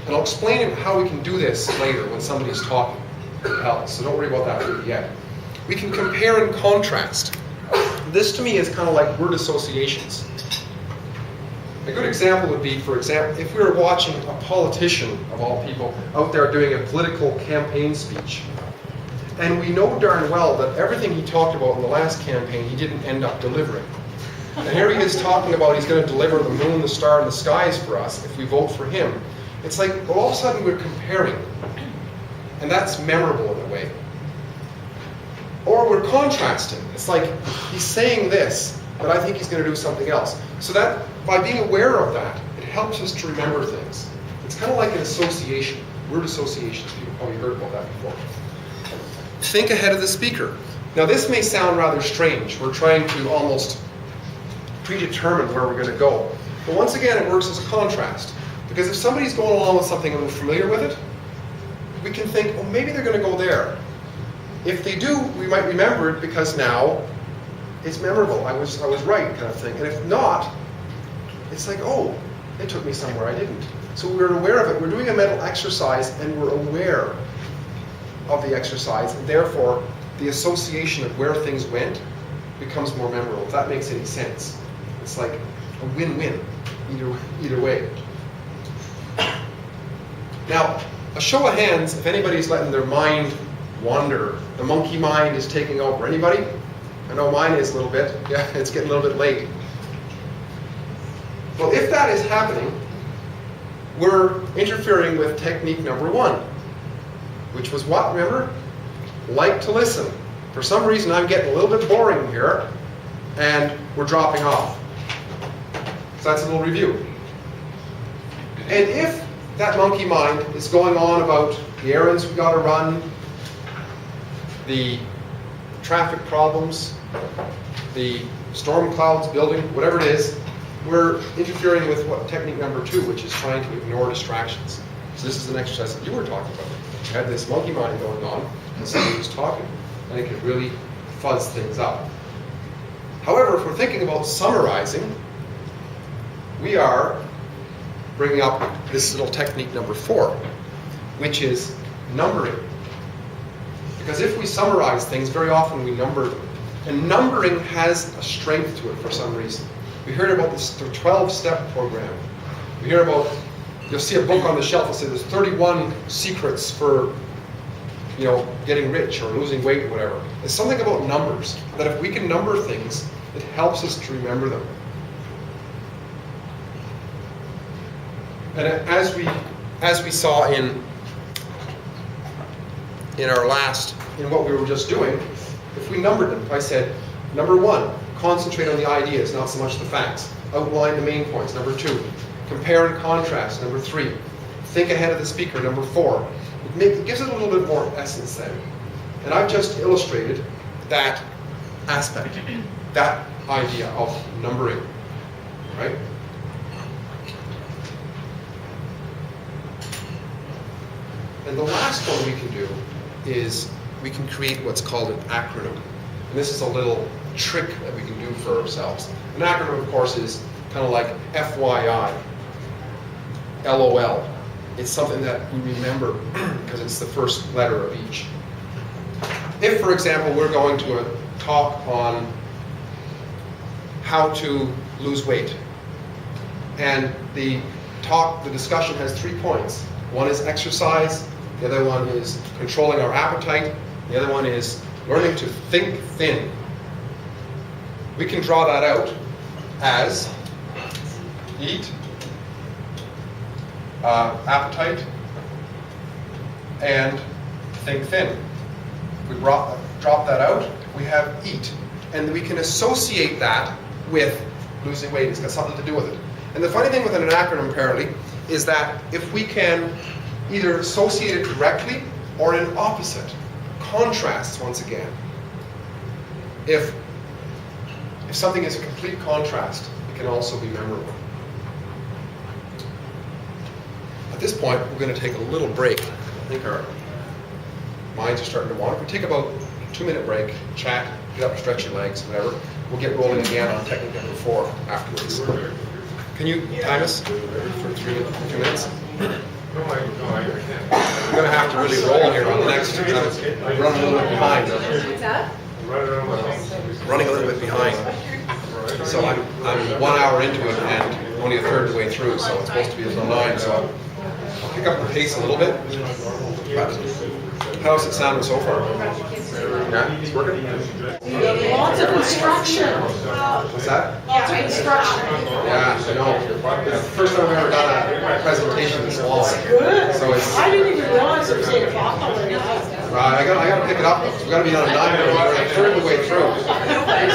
And I'll explain how we can do this later when somebody's talking. It helps, so don't worry about that really yet. We can compare and contrast. This to me is kind of like word associations. A good example would be, for example, if we were watching a politician, of all people, out there doing a political campaign speech, and we know darn well that everything he talked about in the last campaign, he didn't end up delivering. And here he is talking about he's going to deliver the moon, the star, and the skies for us if we vote for him. It's like, well, all of a sudden we're comparing. And that's memorable in a way. Or we're contrasting. It's like, he's saying this, but I think he's going to do something else. So that, by being aware of that, it helps us to remember things. It's kind of like an association, word associations. You've probably heard about that before. Think ahead of the speaker. Now this may sound rather strange. We're trying to almost predetermine where we're going to go. But once again, it works as a contrast. Because if somebody's going along with something and we're familiar with it, we can think, oh, maybe they're going to go there. If they do, we might remember it because now it's memorable. I was right, kind of thing. And if not, it's like, oh, it took me somewhere I didn't. So we're aware of it. We're doing a mental exercise, and we're aware of the exercise, and therefore the association of where things went becomes more memorable. If that makes any sense, it's like a win-win either way. Now, a show of hands, if anybody's letting their mind wander. The monkey mind is taking over. Anybody? I know mine is a little bit. Yeah, it's getting a little bit late. Well, if that is happening, we're interfering with technique number 1, which was what, remember? Like to listen. For some reason, I'm getting a little bit boring here, and we're dropping off. So that's a little review. And if that monkey mind is going on about the errands we got to run, the traffic problems, the storm clouds building, whatever it is, we're interfering with what technique number 2, which is trying to ignore distractions. So this is an exercise that you were talking about. You had this monkey mind going on, and somebody was talking, and it could really fuzz things up. However, if we're thinking about summarizing, we are bringing up this little technique number 4, which is numbering. Because if we summarize things, very often we number them. And numbering has a strength to it for some reason. We heard about the 12-step program. We hear about, you'll see a book on the shelf that says there's 31 secrets for, getting rich or losing weight or whatever. There's something about numbers, that if we can number things, it helps us to remember them. And as we saw in what we were just doing, if we numbered them, if I said, number 1, concentrate on the ideas, not so much the facts. Outline the main points. Number 2, compare and contrast. Number 3, think ahead of the speaker. Number 4, it gives it a little bit more essence then. And I've just illustrated that aspect, that idea of numbering, right? And the last one we can do is we can create what's called an acronym. And this is a little trick that we can do for ourselves. An acronym, of course, is kind of like FYI, LOL. It's something that we remember because it's the first letter of each. If, for example, we're going to a talk on how to lose weight, and the discussion has 3 points. One is exercise, the other one is controlling our appetite, the other one is learning to think thin. We can draw that out as eat, appetite, and think thin. We drop that out, we have eat. And we can associate that with losing weight. It's got something to do with it. And the funny thing with an acronym, apparently, is that if we can either associate it directly or in opposite, contrasts once again. If something is a complete contrast, it can also be memorable. At this point, we're going to take a little break. I think our minds are starting to wander. If we take about a 2-minute break, chat, get up, stretch your legs, whatever, we'll get rolling again on technique number 4 afterwards. Can you time us for 2 minutes? No, I can't. We're going to have to really roll here on the next 2 minutes. We're running a little bit behind. What's that? Running a little bit behind. So I'm 1 hour into it and only a third of the way through, so it's supposed to be until 9, so I'll pick up the pace a little bit. But how's it sounding so far? Yeah, it's working? Lots of instruction. What's that? Lots of instruction. Yeah, I know. It's the first time I've ever done a presentation this long. Good. So it's, I didn't even realize it was 8 o'clock already. I got to pick it up. We've got to be done at 9, we're a third of the way through.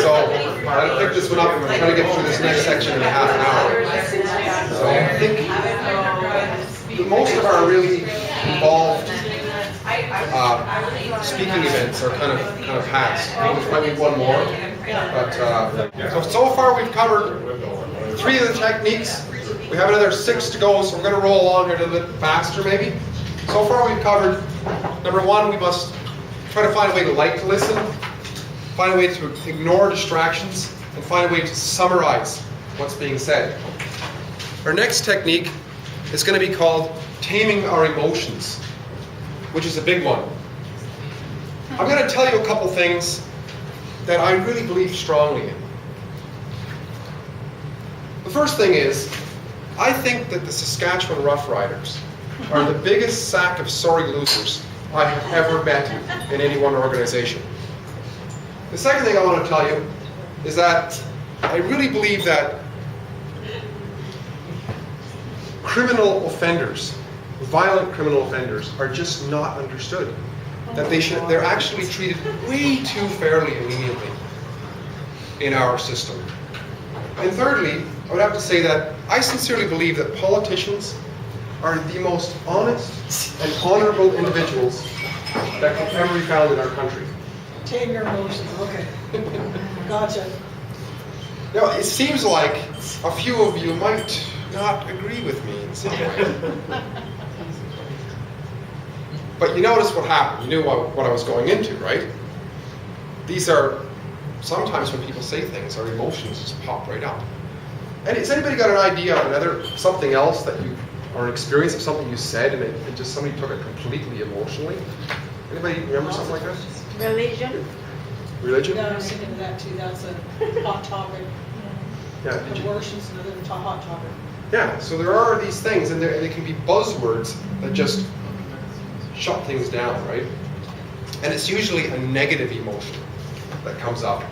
So I got to pick this one up and we're trying to get through this next section in a half an hour. So I think most of our really involved speaking events are kind of past. There might be one more, but so far we've covered 3 of the techniques. We have another 6 to go, so we're going to roll along here a little bit faster maybe. So far we've covered, number 1, we must try to find a way to like to listen, find a way to ignore distractions, and find a way to summarize what's being said. Our next technique is going to be called taming our emotions, which is a big one. I'm going to tell you a couple things that I really believe strongly in. The first thing is, I think that the Saskatchewan Rough Riders are the biggest sack of sorry losers I have ever met in any one organization. The second thing I want to tell you is that I really believe that criminal offenders, violent criminal offenders, are just not understood. That they're actually treated way too fairly and leniently in our system. And thirdly, I would have to say that I sincerely believe that politicians are the most honest and honorable individuals that can ever be found in our country. Tame your emotions, okay. Gotcha. Now, it seems like a few of you might not agree with me in some way. But you notice what happened. You knew what I was going into, right? These are, sometimes when people say things, our emotions just pop right up. And has anybody got an idea of something else that you, or an experience of something you said and it just somebody took it completely emotionally? Anybody remember something like that? Religion. Religion? Yeah, I was thinking of that too. That's a hot topic. Yeah. Abortion's another hot topic. Yeah, so there are these things, and they can be buzzwords that just shut things down, right? And it's usually a negative emotion that comes up.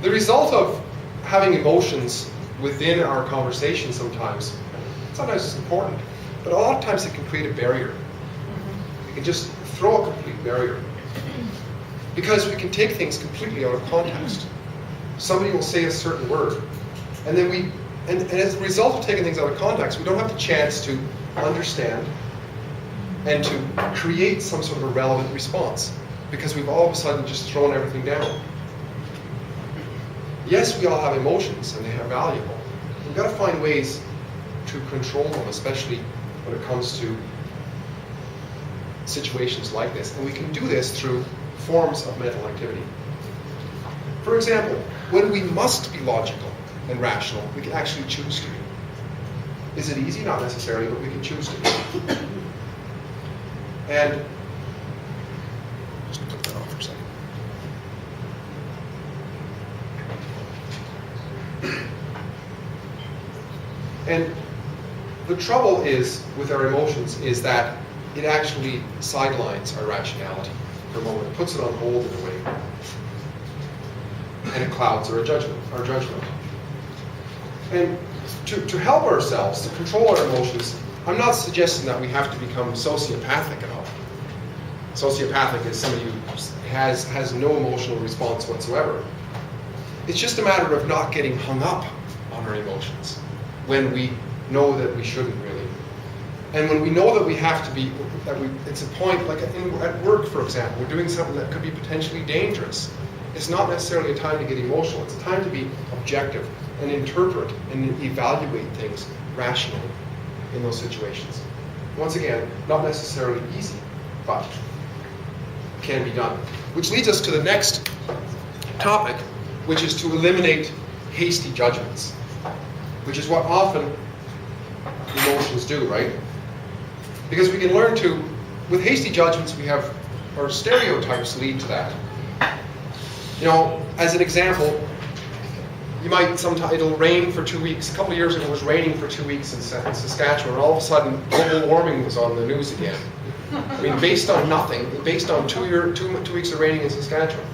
The result of having emotions within our conversation sometimes it's important, but a lot of times it can create a barrier. It can just throw a complete barrier. Because we can take things completely out of context. Somebody will say a certain word, and then and as a result of taking things out of context, we don't have the chance to understand and to create some sort of a relevant response, because we've all of a sudden just thrown everything down. Yes, we all have emotions, and they are valuable. We've got to find ways to control them, especially when it comes to situations like this. And we can do this through forms of mental activity. For example, when we must be logical and rational, we can actually choose to be. Is it easy? Not necessarily, but we can choose to be. And just put that off for a second. And the trouble is with our emotions is that it actually sidelines our rationality for a moment. It puts it on hold in a way. And it clouds our judgment. And to help ourselves, to control our emotions, I'm not suggesting that we have to become sociopathic at all. Sociopathic is somebody who has no emotional response whatsoever. It's just a matter of not getting hung up on our emotions when we know that we shouldn't really. And when we know that we have to be, it's a point, like at work, for example, we're doing something that could be potentially dangerous. It's not necessarily a time to get emotional. It's a time to be objective and interpret and evaluate things rationally in those situations. Once again, not necessarily easy, but can be done. Which leads us to the next topic, which is to eliminate hasty judgments, which is what often emotions do, right? Because we can learn to, with hasty judgments, we have, our stereotypes lead to that. You know, as an example, you might sometimes, it'll rain for 2 weeks. A couple of years ago it was raining for 2 weeks in Saskatchewan, and all of a sudden global warming was on the news again. I mean, based on nothing, based on 2 weeks of raining in Saskatchewan.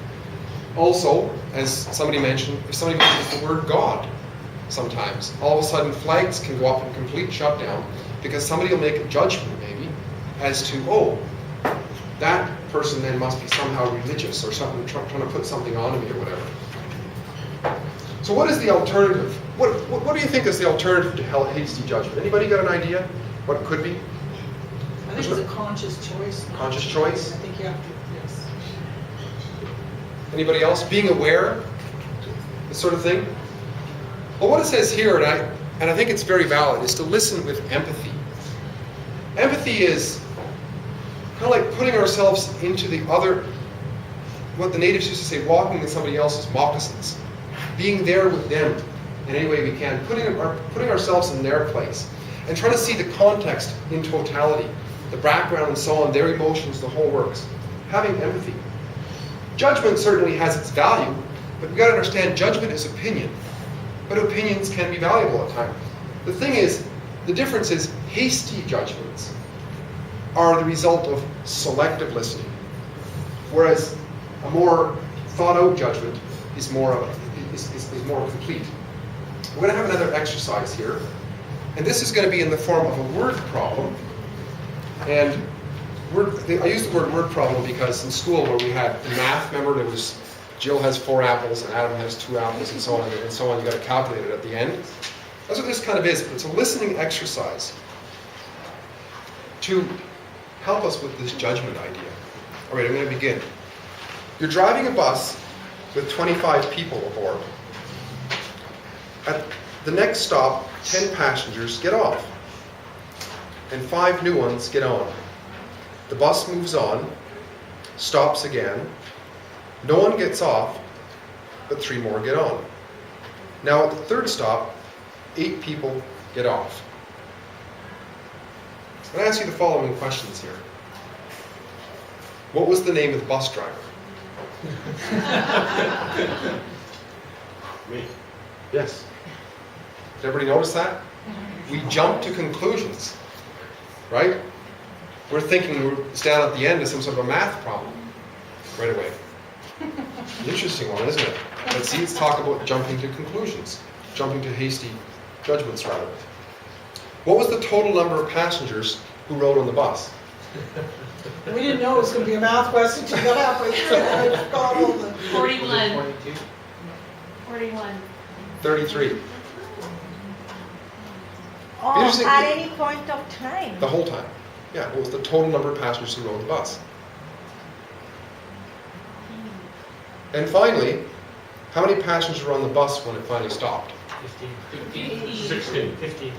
Also, as somebody mentioned, if somebody mentions the word God, sometimes, all of a sudden flags can go up in complete shutdown because somebody will make a judgment maybe as to, oh, that person then must be somehow religious or something, trying to put something on me or whatever. So what is the alternative? What do you think is the alternative to hasty judgment? Anybody got an idea what it could be? I think it's a conscious choice. Conscious choice? I think you have to, yes. Anybody else? Being aware? This sort of thing? Well, what it says here, and I think it's very valid, is to listen with empathy. Empathy is kind of like putting ourselves into the other, what the natives used to say, walking in somebody else's moccasins. Being there with them in any way we can, putting ourselves in their place, and trying to see the context in totality, the background and so on, their emotions, the whole works. Having empathy. Judgment certainly has its value, but we've got to understand judgment is opinion. But opinions can be valuable at times. The thing is, the difference is hasty judgments are the result of selective listening, whereas a more thought-out judgment is more complete. We're going to have another exercise here, and this is going to be in the form of a word problem. And I use the word problem because in school where we had in math, remember there was Jill has 4 apples and Adam has 2 apples and so on, you got to calculate it at the end. That's what this kind of is. It's a listening exercise to help us with this judgment idea. All right, I'm going to begin. You're driving a bus with 25 people aboard. At the next stop, 10 passengers get off, and 5 new ones get on. The bus moves on, stops again. No one gets off, but 3 more get on. Now at the third stop, 8 people get off. I'm going to ask you the following questions here. What was the name of the bus driver? Me. Yes. Did everybody notice that? We jump to conclusions, right? We're thinking it's down at the end of some sort of a math problem right away. An interesting one, isn't it? Let's see, let's talk about jumping to conclusions, jumping to hasty judgments rather. What was the total number of passengers who rode on the bus? We didn't know it was going to be a math question until you got halfway through it. I forgot all the... 41. 42? 41. 33. Oh, Interesting. at any point of time. The whole time. Yeah, what was the total number of passengers who rode the bus? And finally, how many passengers were on the bus when it finally stopped? 16. 15.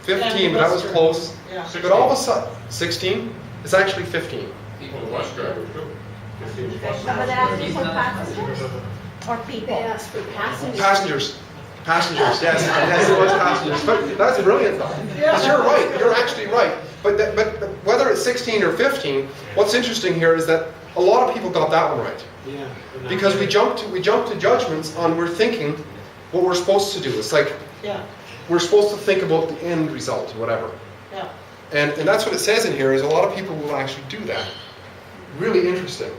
15, but that was close. Yeah. But all of a sudden, 16? It's actually 15. Well, the bus driver too. 15 bus But they're asking for passengers or They people? asked for passengers. Passengers, yes, it was passengers. But that's brilliant though. Because you're right, you're actually right. But whether it's 16 or 15, what's interesting here is that a lot of people got that one right. Yeah. Because we jump to judgments on we're thinking what we're supposed to do. It's like Yeah, we're supposed to think about the end result, whatever. yeah. And that's what it says in here is a lot of people will actually do that. Really interesting.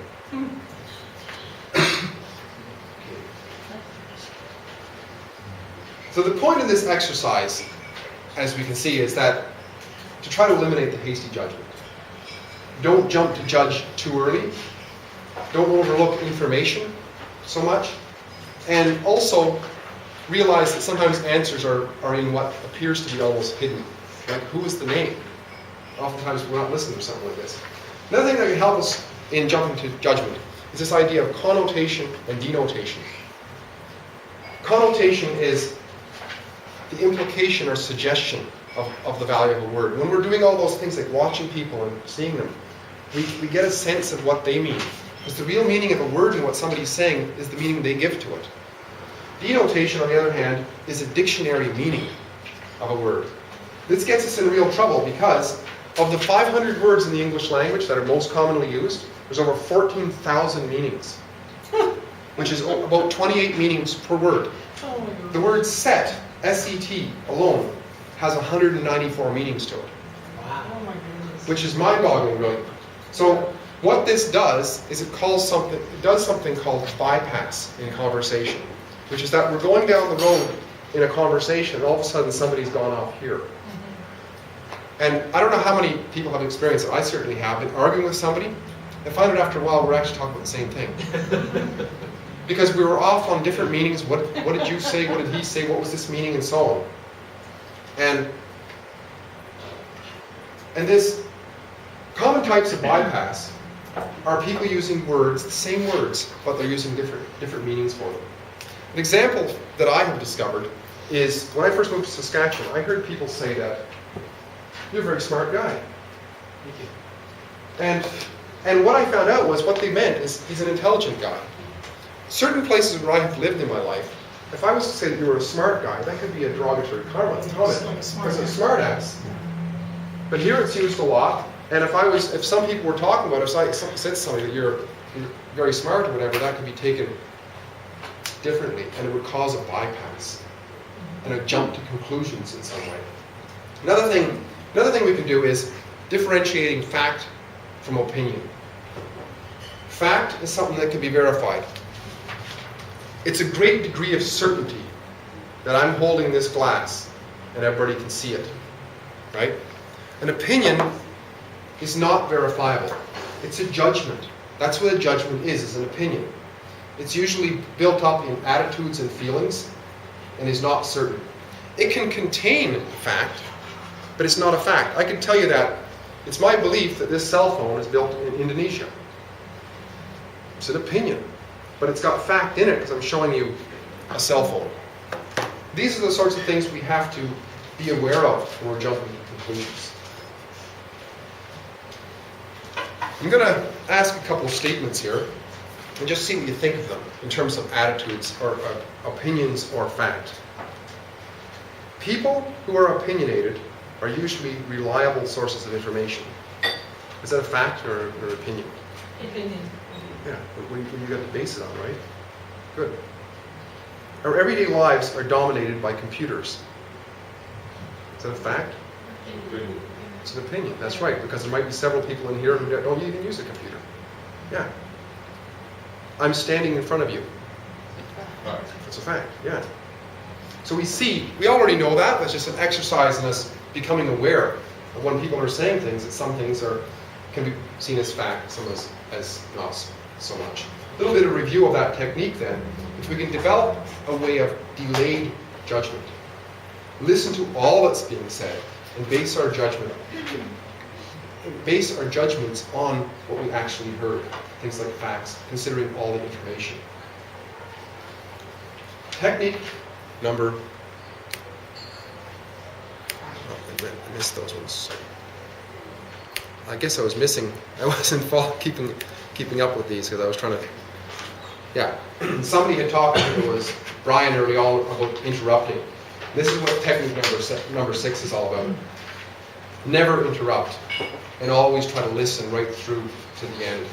So the point of this exercise, as we can see, is that to try to eliminate the hasty judgment. Don't jump to judge too early. Don't overlook information so much. And also realize that sometimes answers are in what appears to be almost hidden. Like, who is the name? Oftentimes we're not listening to something like this. Another thing that can help us in jumping to judgment is this idea of connotation and denotation. Connotation is the implication or suggestion of the value of a word. When we're doing all those things like watching people and seeing them, we get a sense of what they mean. Because the real meaning of a word and what somebody's saying is the meaning they give to it. Denotation, on the other hand, is a dictionary meaning of a word. This gets us in real trouble because of the 500 words in the English language that are most commonly used, there's over 14,000 meanings, which is about 28 meanings per word. The word set, S-E-T, alone, has 194 meanings to it. Wow. Oh my goodness. Which is mind-boggling, really. So what this does is it does something called bypass in conversation, which is that we're going down the road in a conversation and all of a sudden somebody's gone off here. And I don't know how many people have experienced it. I certainly have been arguing with somebody and find out after a while we're actually talking about the same thing. Because we were off on different meanings. What did you say? What did he say? What was this meaning? And so on. And this common types of bypass are people using words, the same words, but they're using different meanings for them. An example that I have discovered is when I first moved to Saskatchewan, I heard people say that you're a very smart guy. Thank you. And what I found out was what they meant is he's an intelligent guy. Certain places where I have lived in my life, if I was to say that you were a smart guy, that could be a derogatory comment. It's a smart ass. But here it's used a lot. And if some people were talking about it, if I said to somebody that you're very smart or whatever, that could be taken differently, and it would cause a bypass and a jump to conclusions in some way. Another thing we can do is differentiating fact from opinion. Fact is something that can be verified. It's a great degree of certainty that I'm holding this glass and everybody can see it, right? An opinion is not verifiable. It's a judgment. That's what a judgment is an opinion. It's usually built up in attitudes and feelings and is not certain. It can contain fact, but it's not a fact. I can tell you that it's my belief that this cell phone is built in Indonesia. It's an opinion, but it's got fact in it because I'm showing you a cell phone. These are the sorts of things we have to be aware of when we're jumping to conclusions. I'm going to ask a couple of statements here and just see what you think of them in terms of attitudes or opinions or fact. People who are opinionated are usually reliable sources of information. Is that a fact or an opinion? Opinion. Yeah, when you got to base it on, right? Good. Our everyday lives are dominated by computers. Is that a fact? Opinion. It's an opinion, that's right, because there might be several people in here who don't even use a computer. Yeah. I'm standing in front of you. That's a fact, yeah. So we already know that. That's just an exercise in us becoming aware of when people are saying things, that some things can be seen as fact, some as not so much. A little bit of review of that technique then. If we can develop a way of delayed judgment, listen to all that's being said, and base our judgments on what we actually heard, things like facts, considering all the information. Technique number, I missed those ones. I guess I wasn't keeping up with these because I was trying to, yeah. Somebody had talked, I think it was Brian early on, about interrupting. This is what technique number 6 is all about. Never interrupt, and always try to listen right through to the end.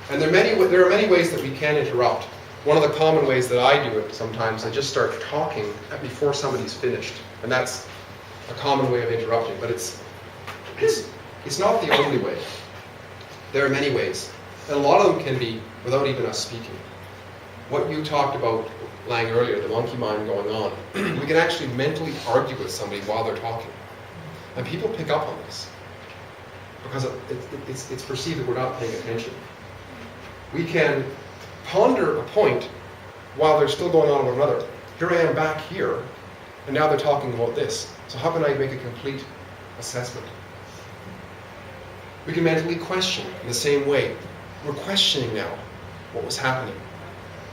And there are many ways that we can interrupt. One of the common ways that I do it sometimes, I just start talking before somebody's finished, and that's a common way of interrupting. But it's not the only way. There are many ways, and a lot of them can be without even us speaking. what you talked about, Lang, earlier, the monkey mind going on, we can actually mentally argue with somebody while they're talking. And people pick up on this because it's perceived that we're not paying attention. We can ponder a point while they're still going on with another. Here I am back here, and now they're talking about this. So how can I make a complete assessment? We can mentally question in the same way. We're questioning now what was happening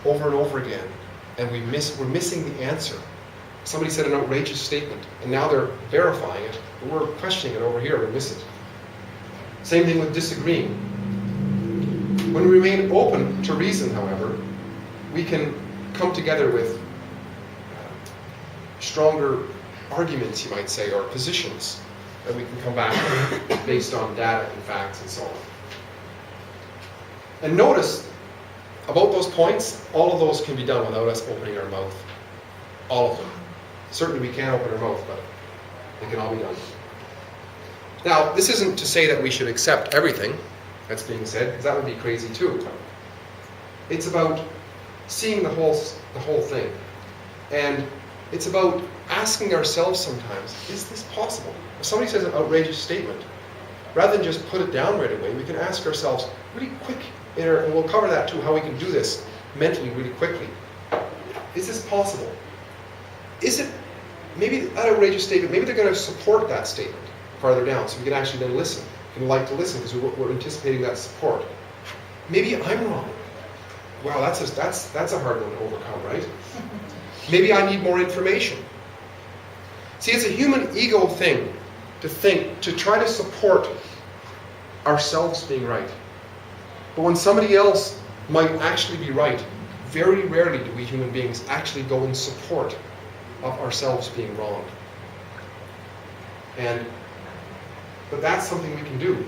over and over again, and we're missing the answer. Somebody said an outrageous statement, and now they're verifying it, but we're questioning it over here, we miss it. Same thing with disagreeing. When we remain open to reason, however, we can come together with stronger arguments, you might say, or positions that we can come back with based on data and facts and so on. And notice, about those points, all of those can be done without us opening our mouth. All of them. Certainly we can't open our mouth, but they can all be done. Now, this isn't to say that we should accept everything that's being said, because that would be crazy too. It's about seeing the whole thing. And it's about asking ourselves sometimes, is this possible? If somebody says an outrageous statement, rather than just put it down right away, we can ask ourselves really quick, and we'll cover that too, how we can do this mentally really quickly. Is this possible? Is it, maybe that outrageous statement, maybe they're going to support that statement farther down, so we can actually then listen. We can like to listen because we're anticipating that support. Maybe I'm wrong. Wow, that's a hard one to overcome, right? Maybe I need more information. See, it's a human ego thing to think, to try to support ourselves being right. But when somebody else might actually be right, very rarely do we human beings actually go in support of ourselves being wrong. But that's something we can do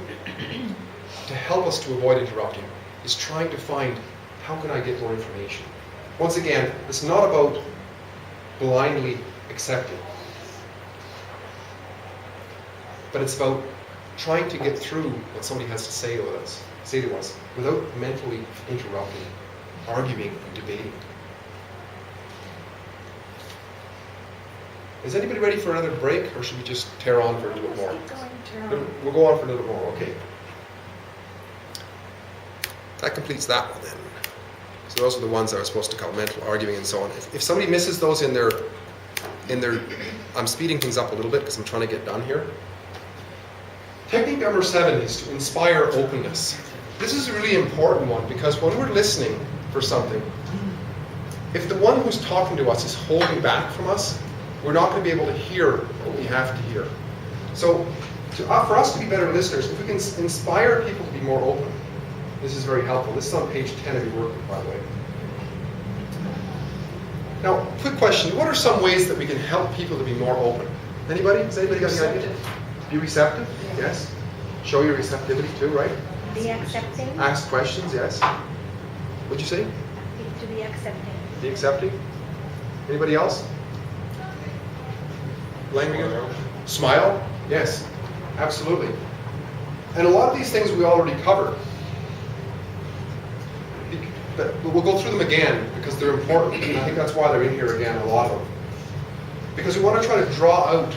to help us to avoid interrupting, is trying to find, how can I get more information? Once again, it's not about blindly accepting, but it's about trying to get through what somebody has to say to us without mentally interrupting, arguing, and debating. Is anybody ready for another break, or should we just tear on for a little bit more? We'll go on for a little more, okay. That completes that one then. So those are the ones I was supposed to call mental arguing and so on. If somebody misses those in their, I'm speeding things up a little bit because I'm trying to get done here. Technique number 7 is to inspire openness. This is a really important one because when we're listening for something, if the one who's talking to us is holding back from us, we're not going to be able to hear what we have to hear. So for us to be better listeners, if we can inspire people to be more open, this is very helpful. This is on page 10 of your workbook, by the way. Now, quick question. What are some ways that we can help people to be more open? Anybody? Has anybody got any idea? Be receptive? Yes. Show your receptivity too, right? Be accepting. Ask questions, yes. What'd you say? To be accepting. Be accepting. Anybody else? Language? Smile? Yes, absolutely. And a lot of these things we already covered. But we'll go through them again because they're important, and I think that's why they're in here again, a lot of them. Because we want to try to draw out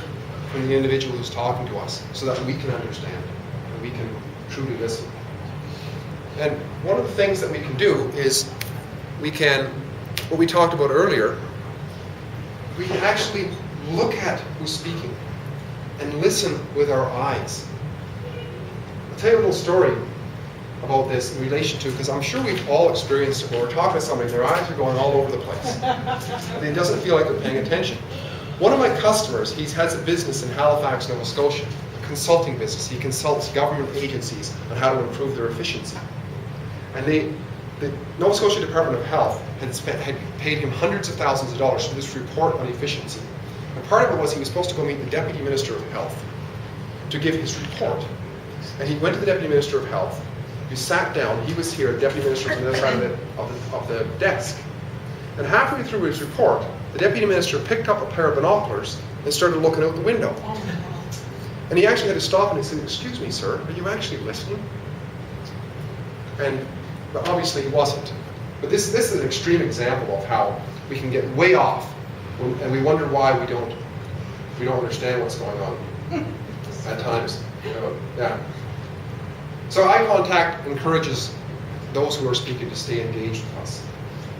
from the individual who's talking to us so that we can understand and we can truly listen. And one of the things that we can do is we can, what we talked about earlier, we can actually look at who's speaking and listen with our eyes. I'll tell you a little story about this in relation to, because I'm sure we've all experienced it when we're talking to somebody, their eyes are going all over the place. And it doesn't feel like they're paying attention. One of my customers, he has a business in Halifax, Nova Scotia, a consulting business. He consults government agencies on how to improve their efficiency. And the Nova Scotia Department of Health had paid him hundreds of thousands of dollars for this report on efficiency. And part of it was he was supposed to go meet the Deputy Minister of Health to give his report. And he went to the Deputy Minister of Health. He sat down, he was here, the Deputy Minister was on the other side of the desk. And halfway through his report, the Deputy Minister picked up a pair of binoculars and started looking out the window. And he actually had to stop and he said, "Excuse me, sir, are you actually listening?" And but obviously he wasn't. But this is an extreme example of how we can get way off, and we wonder why we don't understand what's going on at times. Yeah. So eye contact encourages those who are speaking to stay engaged with us.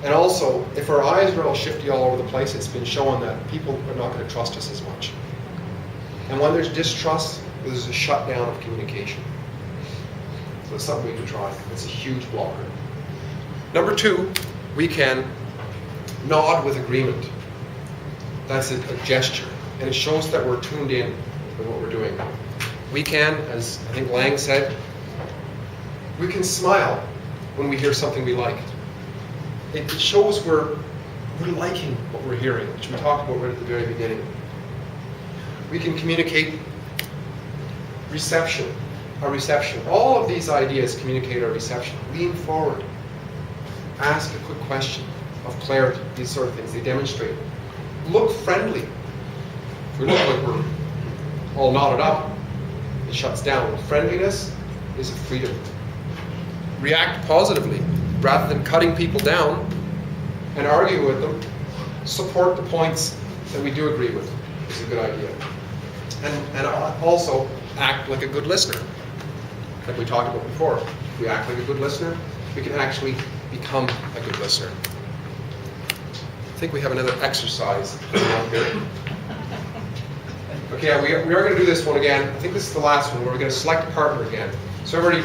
And also, if our eyes are all shifty all over the place, it's been shown that people are not going to trust us as much. And when there's distrust, there's a shutdown of communication. So it's something we can try. It's a huge blocker. Number 2, we can nod with agreement. That's a gesture, and it shows that we're tuned in with what we're doing. We can, as I think Lang said, we can smile when we hear something we like. It shows we're liking what we're hearing, which we talked about right at the very beginning. We can communicate reception, our reception. All of these ideas communicate our reception. Lean forward. Ask a quick question of clarity, these sort of things. They demonstrate. Look friendly. If we look like we're all knotted up, it shuts down. Friendliness is a freedom. React positively. Rather than cutting people down and argue with them, support the points that we do agree with. It's a good idea. And also act like a good listener. Like we talked about before. If we act like a good listener, we can actually become a good listener. I think we have another exercise here. Okay, we are going to do this one again. I think this is the last one where we're going to select a partner again. So everybody,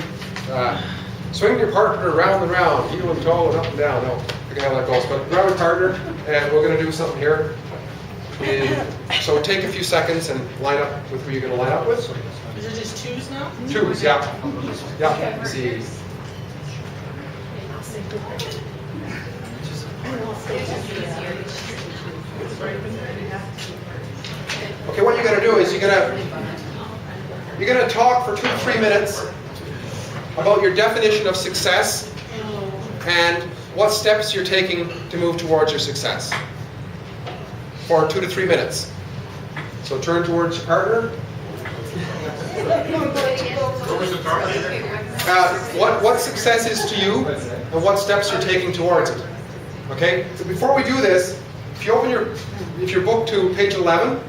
swing your partner around and round, heel and toe and up and down. No, I forget how that goes. But grab a partner, and we're going to do something here. So take a few seconds and line up with who you're going to line up with. Is it just twos now? Twos, yeah. Yeah, see. Okay, what you're going to do is you're going to talk for 2 to 3 minutes about your definition of success and what steps you're taking to move towards your success for 2 to 3 minutes. So turn towards your partner. What success is to you and what steps you're taking towards it. Okay? So before we do this, if you open your book to page 11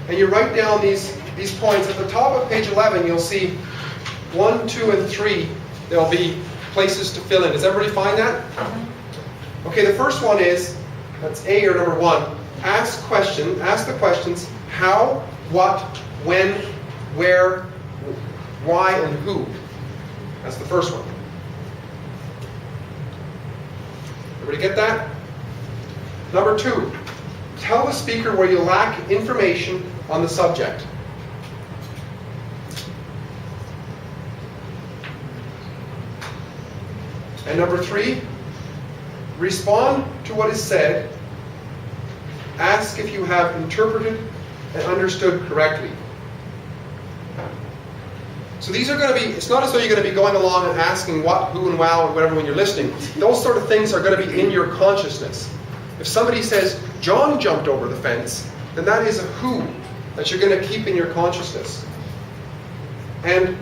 and you write down these points, at the top of page 11 you'll see 1, 2, and 3. There'll be places to fill in. Does everybody find that? Okay, the first one is, that's A, or number 1. Ask the questions how, what, when, where, why, and who. That's the first one. Everybody get that? Number 2, tell the speaker where you lack information on the subject. And number 3, respond to what is said. Ask if you have interpreted and understood correctly. So these are going to be, it's not as though you're going to be going along and asking what, who, and wow, and whatever when you're listening. Those sort of things are going to be in your consciousness. If somebody says, John jumped over the fence, then that is a who that you're going to keep in your consciousness. And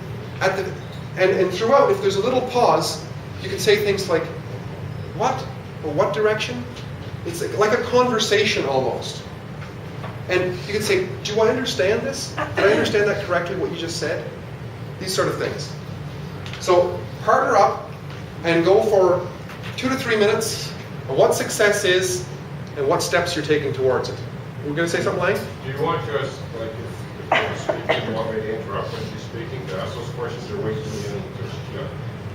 throughout, if there's a little pause, you can say things like, what? Or what direction? It's like a conversation almost. And you can say, do I understand this? Did I understand that correctly, what you just said? These sort of things. So partner up and go for 2 to 3 minutes on what success is and what steps you're taking towards it. We're going to say something, Lang? Do you want us, like, if you're speaking, you want me to interrupt when she's speaking, to ask those questions, or wait till the end?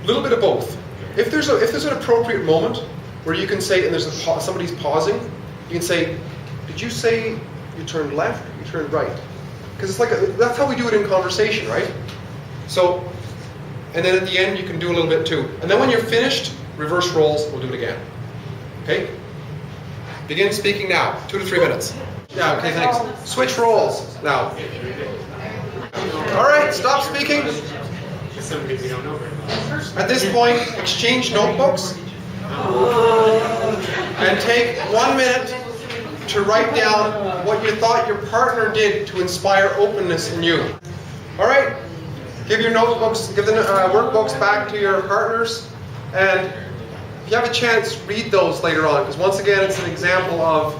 A little bit of both. If there's an appropriate moment where you can say, and there's somebody's pausing, you can say, did you say you turned left or you turned right? Because it's like that's how we do it in conversation, right? So, and then at the end you can do a little bit too. And then when you're finished, reverse roles, we'll do it again. Okay? Begin speaking now. 2 to 3 minutes. Yeah, okay, thanks. Switch roles now. All right, stop speaking. At this point, exchange notebooks and take 1 minute to write down what you thought your partner did to inspire openness in you. All right, give your notebooks, give the workbooks back to your partners, and if you have a chance, read those later on, because once again, it's an example of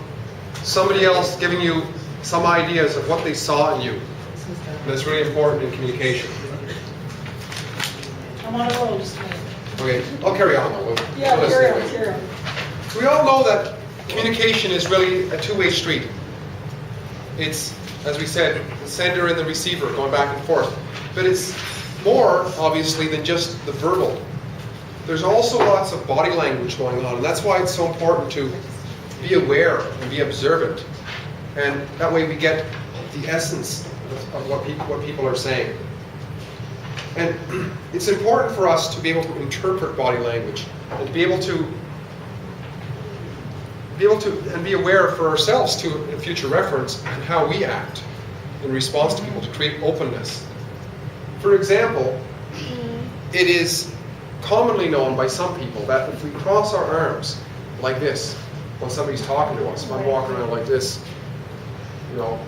somebody else giving you some ideas of what they saw in you. And it's really important in communication. I'm on a roll, just a minute. Okay, I'll carry on. Yeah, we'll carry listen on, anyway. carry on. We all know that communication is really a two-way street. It's, as we said, the sender and the receiver going back and forth. But it's more, obviously, than just the verbal. There's also lots of body language going on, and that's why it's so important to be aware and be observant. And that way we get the essence of what people are saying. And it's important for us to be able to interpret body language and to be able to and be aware for ourselves too, in future reference, and how we act in response to people to create openness. For example, it is commonly known by some people that if we cross our arms like this when somebody's talking to us, if I'm walking around like this, you know,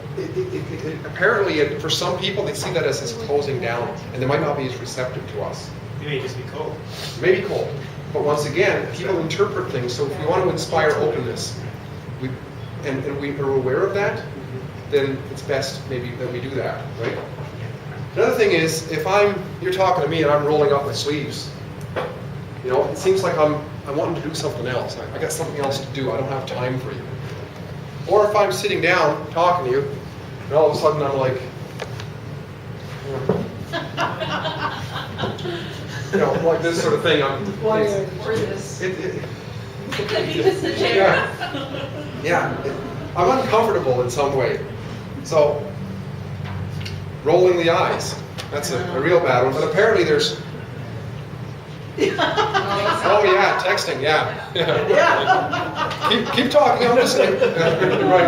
apparently for some people they see that as closing down, and they might not be as receptive to us. You may just be cold. Maybe cold. But once again, people interpret things, so if we want to inspire openness, and we are aware of that, then it's best maybe that we do that, right? Another thing is, if you're talking to me and I'm rolling up my sleeves, you know, it seems like I'm wanting to do something else. I got something else to do. I don't have time for you. Or if I'm sitting down talking to you, and all of a sudden I'm like, you know, like this sort of thing. Or this. I'm uncomfortable in some way. So, rolling the eyes. That's a real bad one. But apparently there's... Oh yeah, texting, yeah. Keep talking, I'm listening. Right.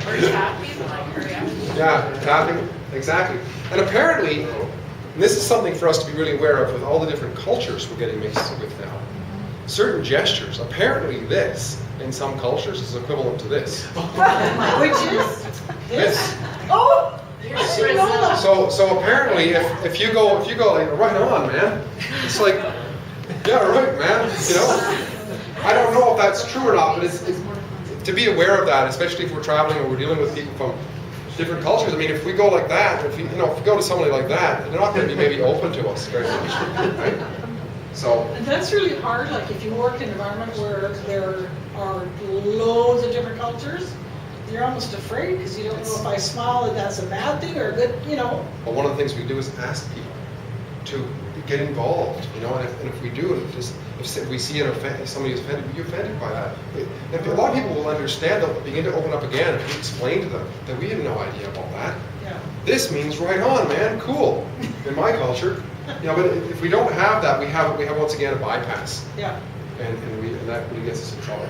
Or tapping, like hurry up. Yeah, tapping, exactly. And apparently, and this is something for us to be really aware of with all the different cultures we're getting mixed with now. Certain gestures, apparently this, in some cultures, is equivalent to this. Which is? This. Oh! So apparently, if you go like, right on, man, it's like, yeah, right, man. You know, I don't know if that's true or not, but it's to be aware of that, especially if we're traveling or we're dealing with people from different cultures. I mean, if we go like that, if we go to somebody like that, they're not going to be maybe open to us very much, right? So. And that's really hard. Like if you work in an environment where there are loads of different cultures, you're almost afraid because you don't know if I smile that that's a bad thing or a good, you know. But one of the things we do is ask people to get involved, you know, and if we do, if we see somebody is offended, are you offended by that? If a lot of people will understand, they'll begin to open up again if we explain to them that we have no idea about that. Yeah. This means right on, man, cool, in my culture. You know, but if we don't have that, we have once again a bypass. Yeah. And that really gets us in trouble.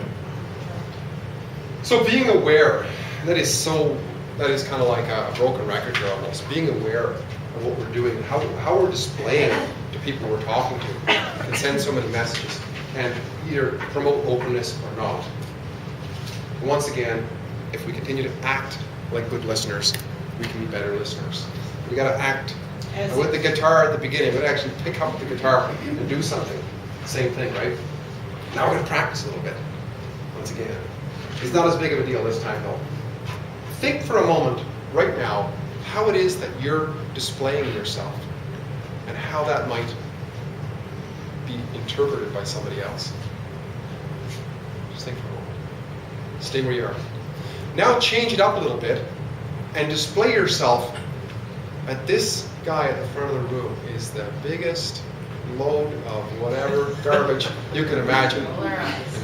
So being aware, that is kind of like a broken record here almost. Being aware of what we're doing, how we're displaying to people we're talking to, can send so many messages, and either promote openness or not. And once again, if we continue to act like good listeners, we can be better listeners. We got to act. And with the guitar at the beginning, we'd actually pick up the guitar and do something. Same thing, right? Now we're going to practice a little bit. Once again. It's not as big of a deal this time, though. Think for a moment, right now, how it is that you're displaying yourself and how that might be interpreted by somebody else. Just think for a moment. Stay where you are. Now change it up a little bit and display yourself at this guy at the front of the room is the biggest load of whatever garbage you can imagine.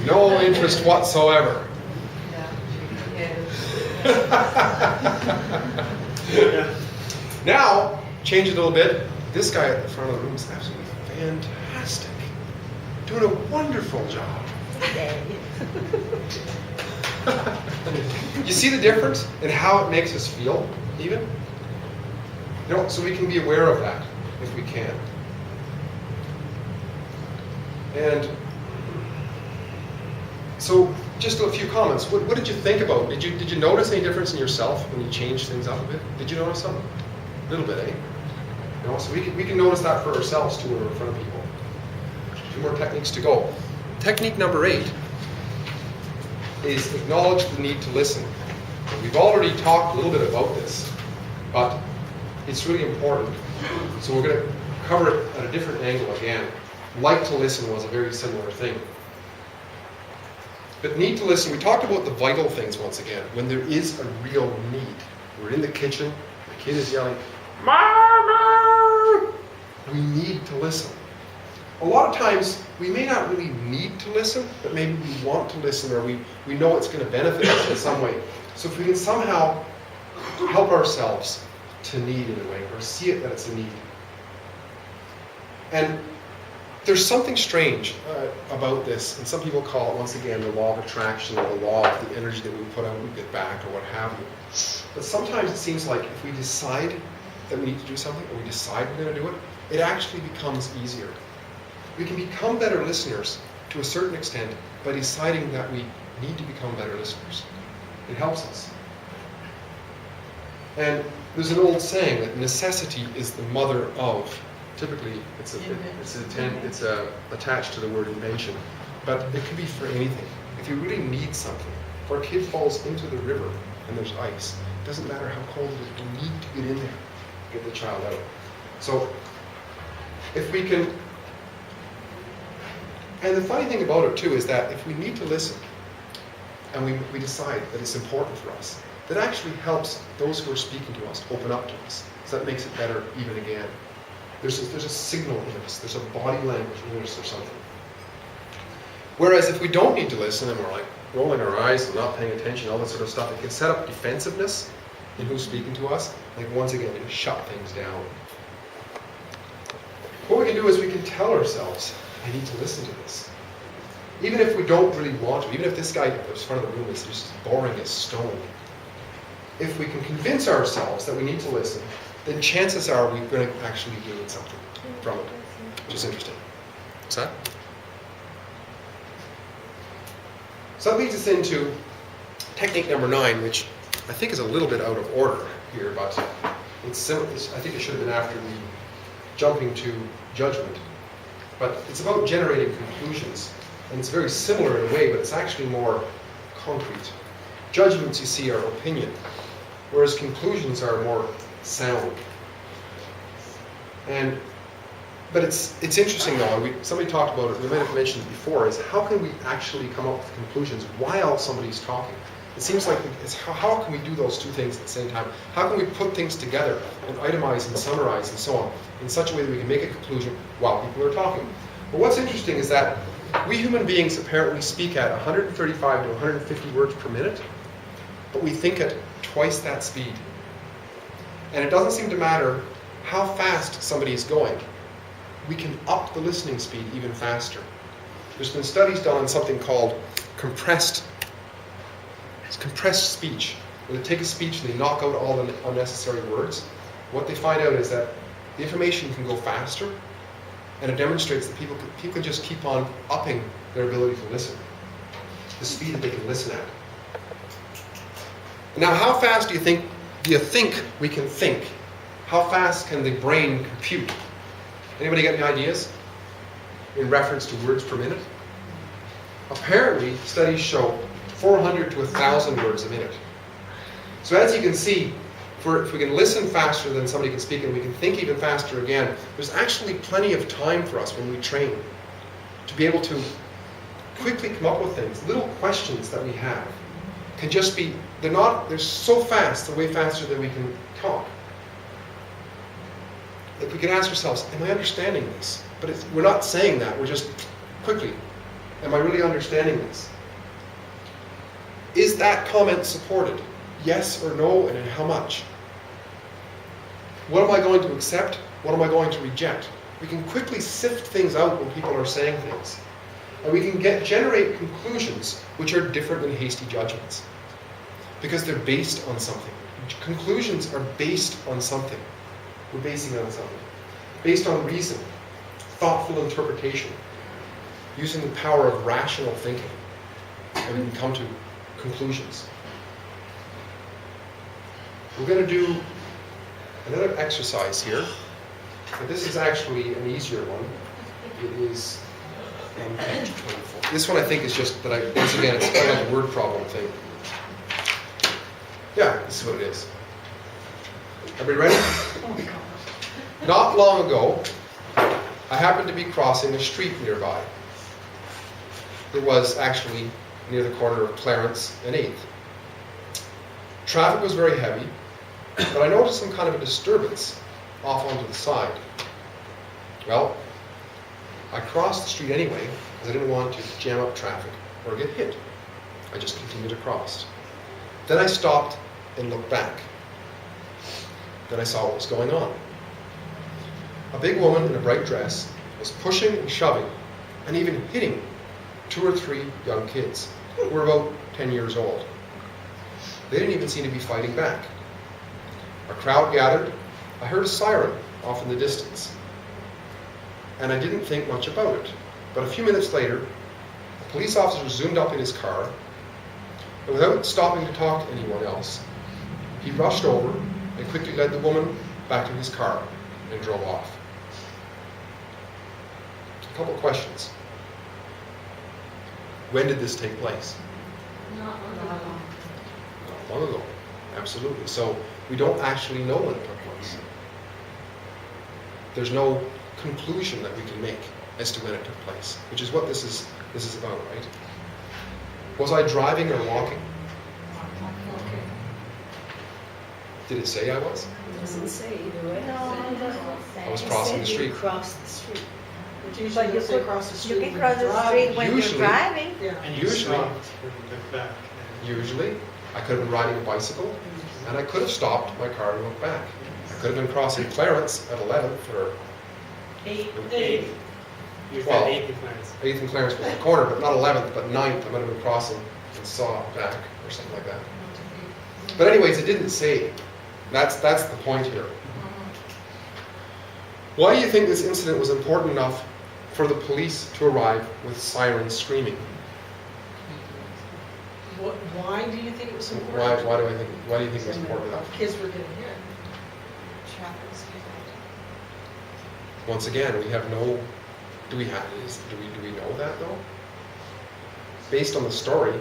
No interest whatsoever. Now, change it a little bit. This guy at the front of the room is absolutely fantastic. Doing a wonderful job. You see the difference in how it makes us feel, even? You know, so we can be aware of that, if we can. And so, just a few comments. What did you think about? Did you notice any difference in yourself when you changed things up a bit? Did you notice something? A little bit, eh? You know, so we can notice that for ourselves too when we're in front of people. A few more techniques to go. Technique number 8 is acknowledge the need to listen. We've already talked a little bit about this, but it's really important. So we're going to cover it at a different angle again. Like to listen was a very similar thing. But need to listen, we talked about the vital things once again. When there is a real need. We're in the kitchen, the kid is yelling, "Mama!" We need to listen. A lot of times, we may not really need to listen, but maybe we want to listen, or we know it's going to benefit us in some way. So if we can somehow help ourselves to need in a way, or see it that it's a need. And there's something strange about this, and some people call it, once again, the law of attraction, or the law of the energy that we put out, we get back, or what have you. But sometimes it seems like if we decide that we need to do something, or we decide we're going to do it, it actually becomes easier. We can become better listeners to a certain extent by deciding that we need to become better listeners. It helps us. And there's an old saying that necessity is the mother of. Typically, it's attached to the word invention, but it could be for anything. If you really need something, if our kid falls into the river and there's ice, it doesn't matter how cold it is, we need to get in there, get the child out. So, if we can, and the funny thing about it too is that if we need to listen, and we decide that it's important for us, that actually helps those who are speaking to us open up to us. So that makes it better even again. There's a signal in us. There's a body language in us or something. Whereas if we don't need to listen and we're like rolling our eyes and not paying attention, all that sort of stuff, it can set up defensiveness in who's speaking to us. Like once again, we can shut things down. What we can do is we can tell ourselves, I need to listen to this. Even if we don't really want to, even if this guy at the front of the room is just boring as stone, if we can convince ourselves that we need to listen, then chances are we're going to actually gain something from it, which is interesting. What's that? So that leads us into technique number 9, which I think is a little bit out of order here, but it's I think it should have been after the jumping to judgment. But it's about generating conclusions, and it's very similar in a way, but it's actually more concrete. Judgments, you see, are opinion, whereas conclusions are more sound. But it's interesting though, somebody talked about it, we might have mentioned it before, is how can we actually come up with conclusions while somebody's talking? It seems like how can we do those two things at the same time? How can we put things together and itemize and summarize and so on in such a way that we can make a conclusion while people are talking? But what's interesting is that we human beings apparently speak at 135 to 150 words per minute, but we think at twice that speed. And it doesn't seem to matter how fast somebody is going. We can up the listening speed even faster. There's been studies done on something called compressed speech, where they take a speech and they knock out all the unnecessary words. What they find out is that the information can go faster, and it demonstrates that people can just keep on upping their ability to listen, the speed that they can listen at. Now, how fast do you think we can think? How fast can the brain compute? Anybody got any ideas in reference to words per minute? Apparently, studies show 400 to 1,000 words a minute. So as you can see, if we can listen faster than somebody can speak and we can think even faster again, there's actually plenty of time for us when we train to be able to quickly come up with things. Little questions that we have can just be, they're so fast, they're way faster than we can talk. If we can ask ourselves, am I understanding this? But we're not saying that, we're just quickly, am I really understanding this? Is that comment supported? Yes or no, and in how much? What am I going to accept? What am I going to reject? We can quickly sift things out when people are saying things. And we can generate conclusions which are different than hasty judgments. Because they're based on something. Conclusions are based on something. We're basing it on something. Based on reason, thoughtful interpretation, using the power of rational thinking. And we can come to conclusions. We're going to do another exercise here. And this is actually an easier one. It is and page 24. This one I think is just that once again, it's kind of like a word problem thing. Yeah, this is what it is. Everybody ready? Not long ago, I happened to be crossing a street nearby. It was actually near the corner of Clarence and 8th. Traffic was very heavy, but I noticed some kind of a disturbance off onto the side. Well, I crossed the street anyway, because I didn't want to jam up traffic or get hit. I just continued to cross. Then I stopped and looked back. Then I saw what was going on. A big woman in a bright dress was pushing and shoving and even hitting 2 or 3 young kids who were about 10 years old. They didn't even seem to be fighting back. A crowd gathered. I heard a siren off in the distance. And I didn't think much about it. But a few minutes later, a police officer zoomed up in his car, and without stopping to talk to anyone else, he rushed over and quickly led the woman back to his car and drove off. A couple of questions. When did this take place? Not long. Not long ago. Absolutely. So we don't actually know when it took place. There's no conclusion that we can make as to when it took place, which is what this is about, right? Was I driving or walking? Did it say I was? It doesn't say either way. I was crossing the street. Cross the street. But usually you say across the street. You can when cross you're the street driving. when Usually. you're driving. Yeah. And you Usually. stopped and looked back. Usually, I could have been riding a bicycle, and I could have stopped my car and looked back. I could have been crossing Clarence at 11th or 8. You Well, said 8 Clarence. 8th and Clarence was the corner, but not 11th, but 9th. I might have been crossing and saw back or something like that. But anyways, it didn't say. That's the point here. Why do you think this incident was important enough for the police to arrive with sirens screaming? Why do you think it was important? Why do you think it was important enough? Kids were getting hit. Once again, we have no. Do we know that though? Based on the story,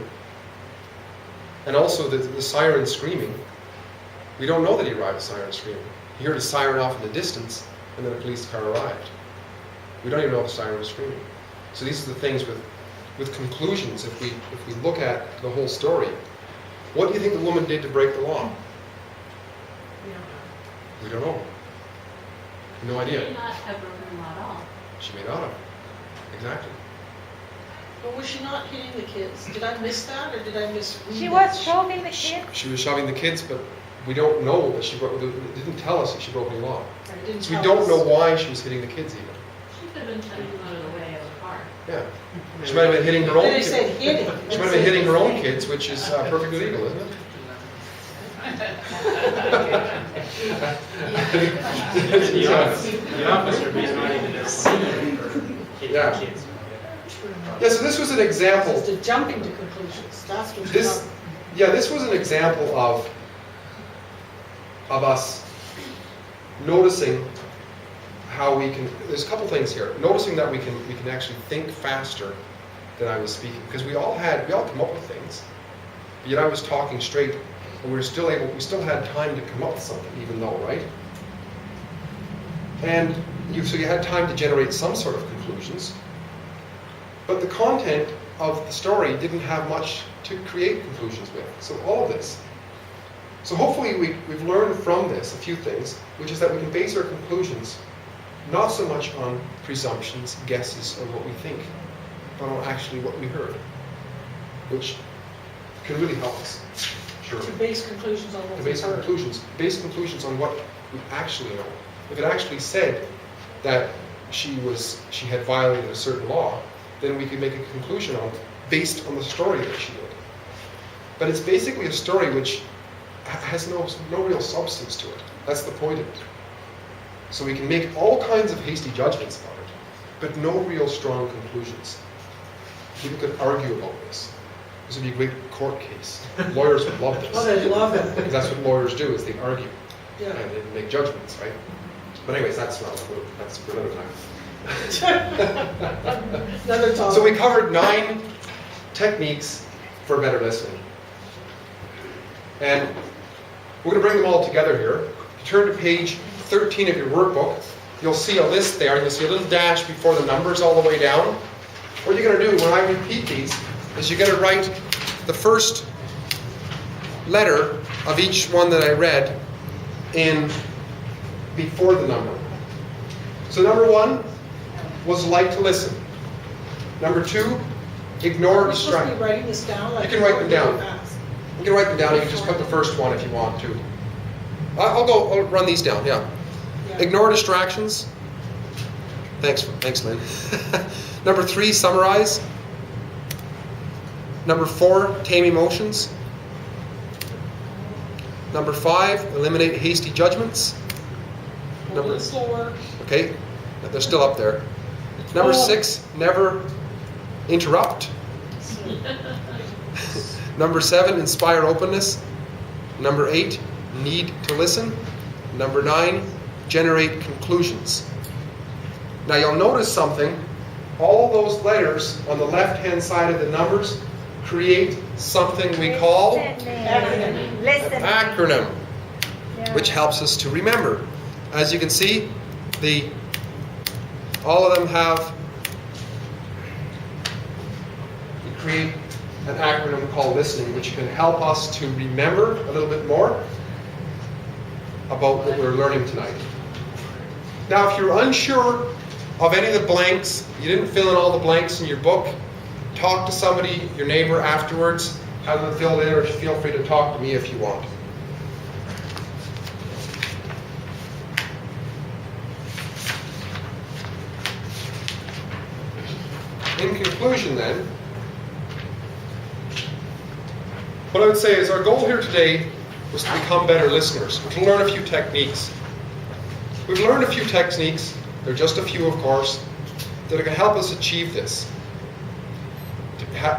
and also the siren screaming, we don't know that he arrived with siren screaming. He heard a siren off in the distance, and then a police car arrived. We don't even know if the siren was screaming. So these are the things with conclusions. If we look at the whole story, what do you think the woman did to break the law? We don't know. No idea. She may not have broken the law at all. She may not have. Exactly. But was she not hitting the kids? Did I miss that, or did I miss? She was shoving the kids. She was shoving the kids, but we don't know that she broke. It didn't tell us that she broke any law. It didn't So we tell don't us. know why she was hitting the kids even. She could have been trying to go out of the way of the car. Yeah. She might have been hitting her own Then they kids. said hitting. She might have been hitting her own kids, which is perfectly legal, isn't it? The officer was not even there seeing her hitting Yeah. kids. Yeah, so this was an example. It's the jumping to conclusions. That's what. This was an example of us noticing how we can. There's a couple things here. Noticing that we can actually think faster than I was speaking, because we all come up with things, but yet I was talking straight, and we still had time to come up with something, even though, right? And so you had time to generate some sort of conclusions. But the content of the story didn't have much to create conclusions with. So all of this. So hopefully we've learned from this a few things, which is that we can base our conclusions not so much on presumptions, guesses, or what we think, but on actually what we heard, which can really help us. Sure. To base conclusions on what To we base heard. base conclusions on what we actually know. If it actually said that she had violated a certain law, then we could make a conclusion based on the story that she did. But it's basically a story which has no real substance to it. That's the point of it. So we can make all kinds of hasty judgments about it, but no real strong conclusions. People could argue about this. This would be a great court case. Lawyers would love this. Oh, they'd love it. Because that's what lawyers do, is they argue. Yeah. And they make judgments, right? But anyways, that's for another time. Another topic. So we covered 9 techniques for better listening. And we're going to bring them all together here. If you turn to page 13 of your workbook, you'll see a list there. You'll see a little dash before the numbers all the way down. What you're going to do when I repeat these is you're going to write the first letter of each one that I read in before the number. So number 1 was like to listen. Number 2, ignore Are we supposed to be distraction. writing this down? Like, You can write them down. fast? You can write them down. You can just put the first one if you want to. I'll run these down. Yeah. Yeah. Ignore distractions. Thanks, Lynn. Number 3, summarize. Number 4, tame emotions. Number 5, eliminate hasty judgments. A little slower. Okay, they're still up there. Number 6, never interrupt. Number 7, inspire openness. Number 8, need to listen. Number 9, generate conclusions. Now you'll notice something. All those letters on the left-hand side of the numbers create something we call Listening. Listening. an acronym, Yeah. which helps us to remember. As you can see, all of them have, we create an acronym called listening, which can help us to remember a little bit more about what we're learning tonight. Now, if you're unsure of any of the blanks, you didn't fill in all the blanks in your book, talk to somebody, your neighbor afterwards, have them filled in, or feel free to talk to me if you want. In conclusion then, what I would say is our goal here today was to become better listeners, and to learn a few techniques. We've learned a few techniques, they're just a few of course, that can help us achieve this,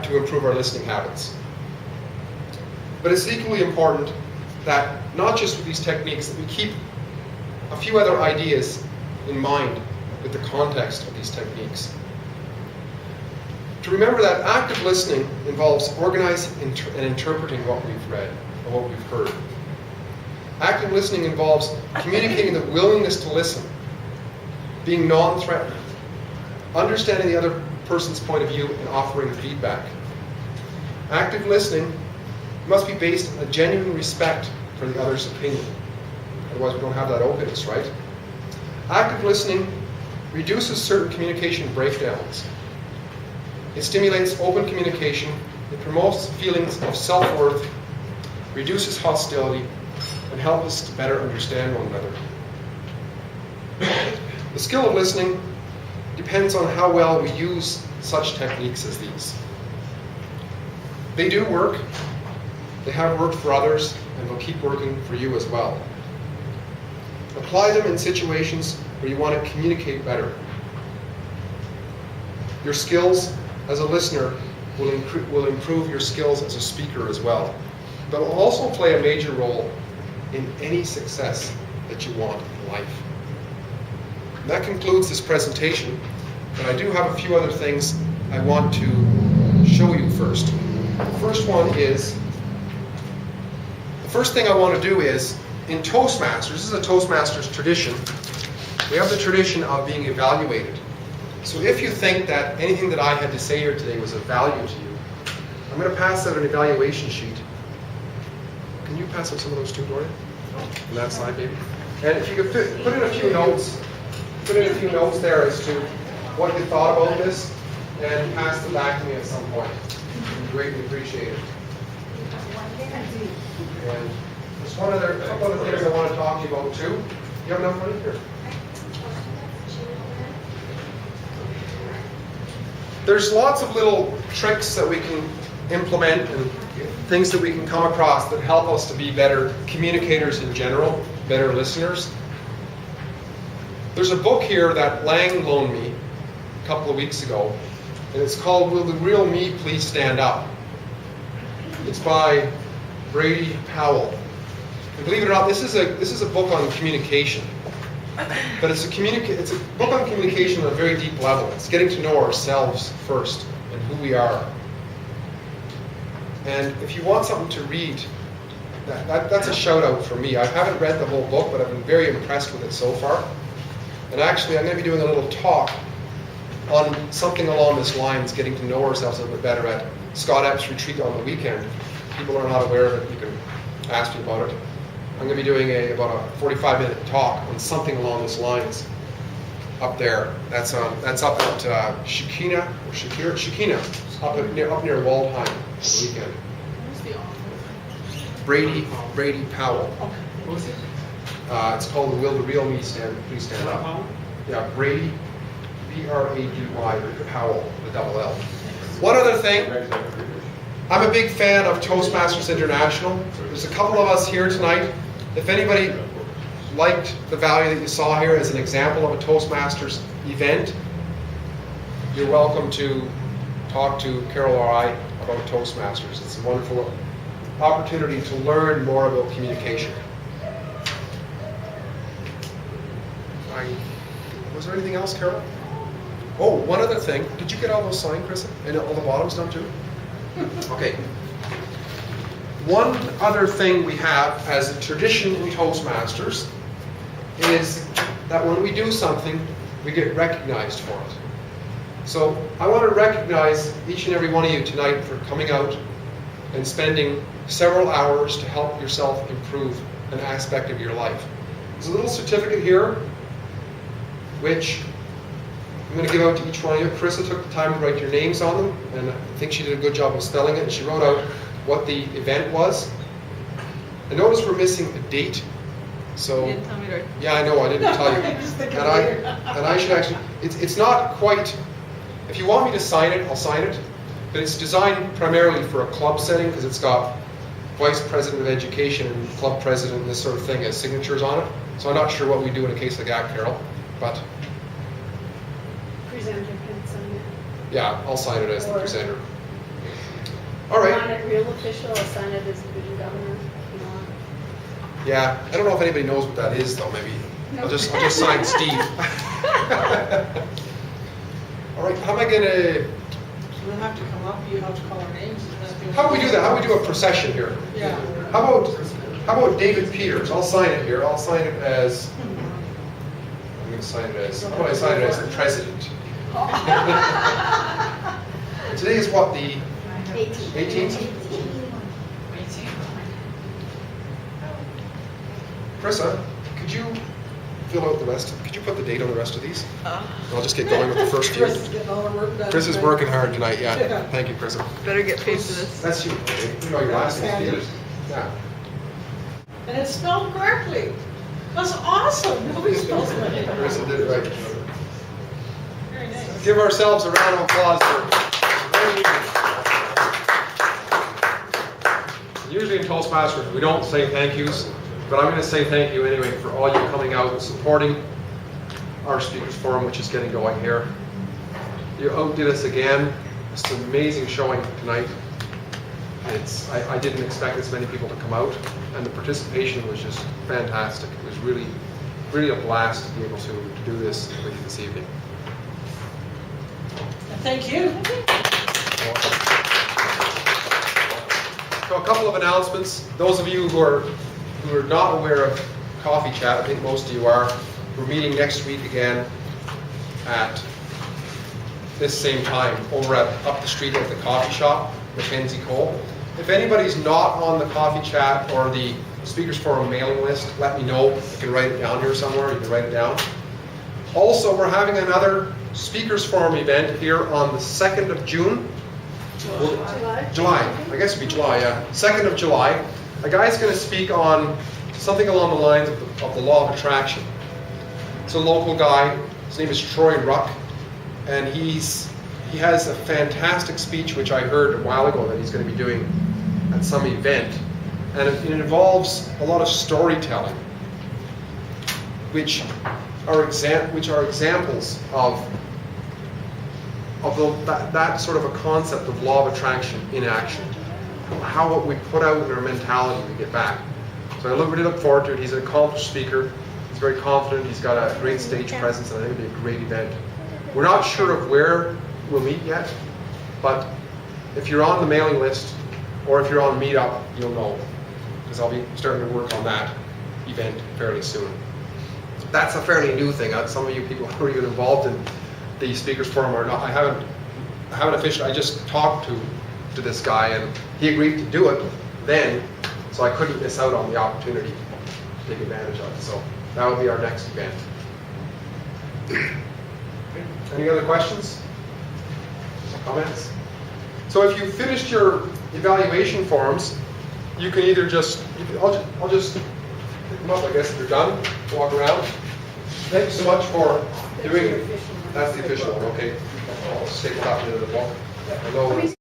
to improve our listening habits. But it's equally important that not just with these techniques, that we keep a few other ideas in mind with the context of these techniques. To remember that active listening involves organizing and interpreting what we've read or what we've heard. Active listening involves communicating the willingness to listen, being non-threatening, understanding the other person's point of view and offering feedback. Active listening must be based on a genuine respect for the other's opinion. Otherwise we don't have that openness, right? Active listening reduces certain communication breakdowns. It stimulates open communication, it promotes feelings of self-worth, reduces hostility, and helps us to better understand one another. The skill of listening depends on how well we use such techniques as these. They do work, they have worked for others, and they'll keep working for you as well. Apply them in situations where you want to communicate better. Your skills as a listener will improve your skills as a speaker as well. But will also play a major role in any success that you want in life. And that concludes this presentation, but I do have a few other things I want to show you first. The first thing I want to do is, in Toastmasters, this is a Toastmasters tradition, we have the tradition of being evaluated. So if you think that anything that I had to say here today was of value to you, I'm going to pass out an evaluation sheet. Can you pass out some of those too, Doria? On that side, baby. And if you could put in a few notes, there as to what you thought about this, and pass them back to me at some point. I'd greatly appreciate it. And there's a couple other things I want to talk to you about too. You have enough money here? There's lots of little tricks that we can implement and things that we can come across that help us to be better communicators in general, better listeners. There's a book here that Lang loaned me a couple of weeks ago, and it's called Will the Real Me Please Stand Up? It's by Brady Powell. And believe it or not, this is a book on communication. But it's a book on communication on a very deep level. It's getting to know ourselves first and who we are. And if you want something to read, that's a shout out for me. I haven't read the whole book, but I've been very impressed with it so far. And actually, I'm going to be doing a little talk on something along this lines, getting to know ourselves a little bit better at Scott Epps' retreat on the weekend. People are not aware of it, you can ask me about it. I'm going to be doing about a 45-minute talk on something along these lines up there. That's up at Shekinah, up near Waldheim on the weekend. Who's the author? Brady Powell. Okay. It's called Will the Real Me Stand? Please Stand Up. Yeah, Brady, B-R-A-D-Y, Powell, the double L. One other thing, I'm a big fan of Toastmasters International. There's a couple of us here tonight. If anybody liked the value that you saw here as an example of a Toastmasters event, you're welcome to talk to Carol or I about Toastmasters. It's a wonderful opportunity to learn more about communication. Was there anything else, Carol? Oh, one other thing. Did you get all those signed, Chris? And all the bottoms done too? Okay. One other thing we have as a tradition in Toastmasters is that when we do something, we get recognized for it. So I want to recognize each and every one of you tonight for coming out and spending several hours to help yourself improve an aspect of your life. There's a little certificate here, which I'm going to give out to each one of you. Carissa took the time to write your names on them, and I think she did a good job of spelling it, and she wrote out what the event was. I notice we're missing a date. So, You didn't tell me to. yeah, I know, I didn't tell you. I'm just thinking And I should actually, it's not quite, if you want me to sign it, I'll sign it, but it's designed primarily for a club setting because it's got Vice President of Education and Club President and this sort of thing as signatures on it. So I'm not sure what we do in a case like that, Carol, but Presenter can sign it. yeah, I'll sign it as the Or- presenter. All right. Want it real official, I'll sign it as the governor, if you want. Yeah, I don't know if anybody knows what that is though, maybe. I'll just sign Steve. All right, how am I gonna, You don't have to come up, you have to call our names. how do we do that? How do we do a procession here? Yeah. How about David Peters? I'll sign it here. I'll sign it as, I'm gonna sign it as, how do I sign it as the president? Today is what, the 18th? Carissa, could you fill out the rest? Could you put the date on the rest of these? I'll just get going with the first few. Chris is getting all the work done. Chris is working hard tonight, yeah. Yeah. Thank you, Carissa. Better get paid for this. That's you. You know your last name, Sandy. Peters. Yeah. And it's spelled correctly. That's awesome. Nobody spells my name. Carissa did it right. Very nice. Give ourselves a round of applause there. Very neat. Usually in Toastmasters, we don't say thank yous, but I'm going to say thank you anyway for all you coming out and supporting our Speakers Forum, which is getting going here. You outdid us again. It's an amazing showing tonight. I didn't expect this many people to come out, and the participation was just fantastic. It was really, really a blast to be able to do this with you this evening. Thank you. So a couple of announcements. Those of you who are not aware of Coffee Chat, I think most of you are, we're meeting next week again at this same time over up the street at the coffee shop, Mackenzie Cole. If anybody's not on the Coffee Chat or the Speakers Forum mailing list, let me know. You can write it down here somewhere. You can write it down. Also, we're having another Speakers Forum event here on the 2nd of June. July. I guess it'd be July, yeah. 2nd of July. A guy's going to speak on something along the lines of the law of attraction. It's a local guy. His name is Troy Ruck, and he has a fantastic speech which I heard a while ago that he's going to be doing at some event, and it involves a lot of storytelling, which are examples of that sort of a concept of law of attraction in action. How what we put out in our mentality we get back. So I really look forward to it. He's an accomplished speaker. He's He's very confident, he's got a great stage presence, and I think it'll be a great event. We're not sure of where we'll meet yet, but if you're on the mailing list, or if you're on Meetup, you'll know, because I'll be starting to work on that event fairly soon. That's a fairly new thing. Some of you people who are even involved in the speakers forum are not. I haven't officially. I just talked to this guy, and he agreed to do it then, so I couldn't miss out on the opportunity to take advantage of it. So that will be our next event. Any other questions? Comments? So if you finished your evaluation forms, you can either just, I'll just pick them up, I guess, if you're done, walk around. Thanks so much for doing, that's the official one, okay. I'll just take a copy of the book. I know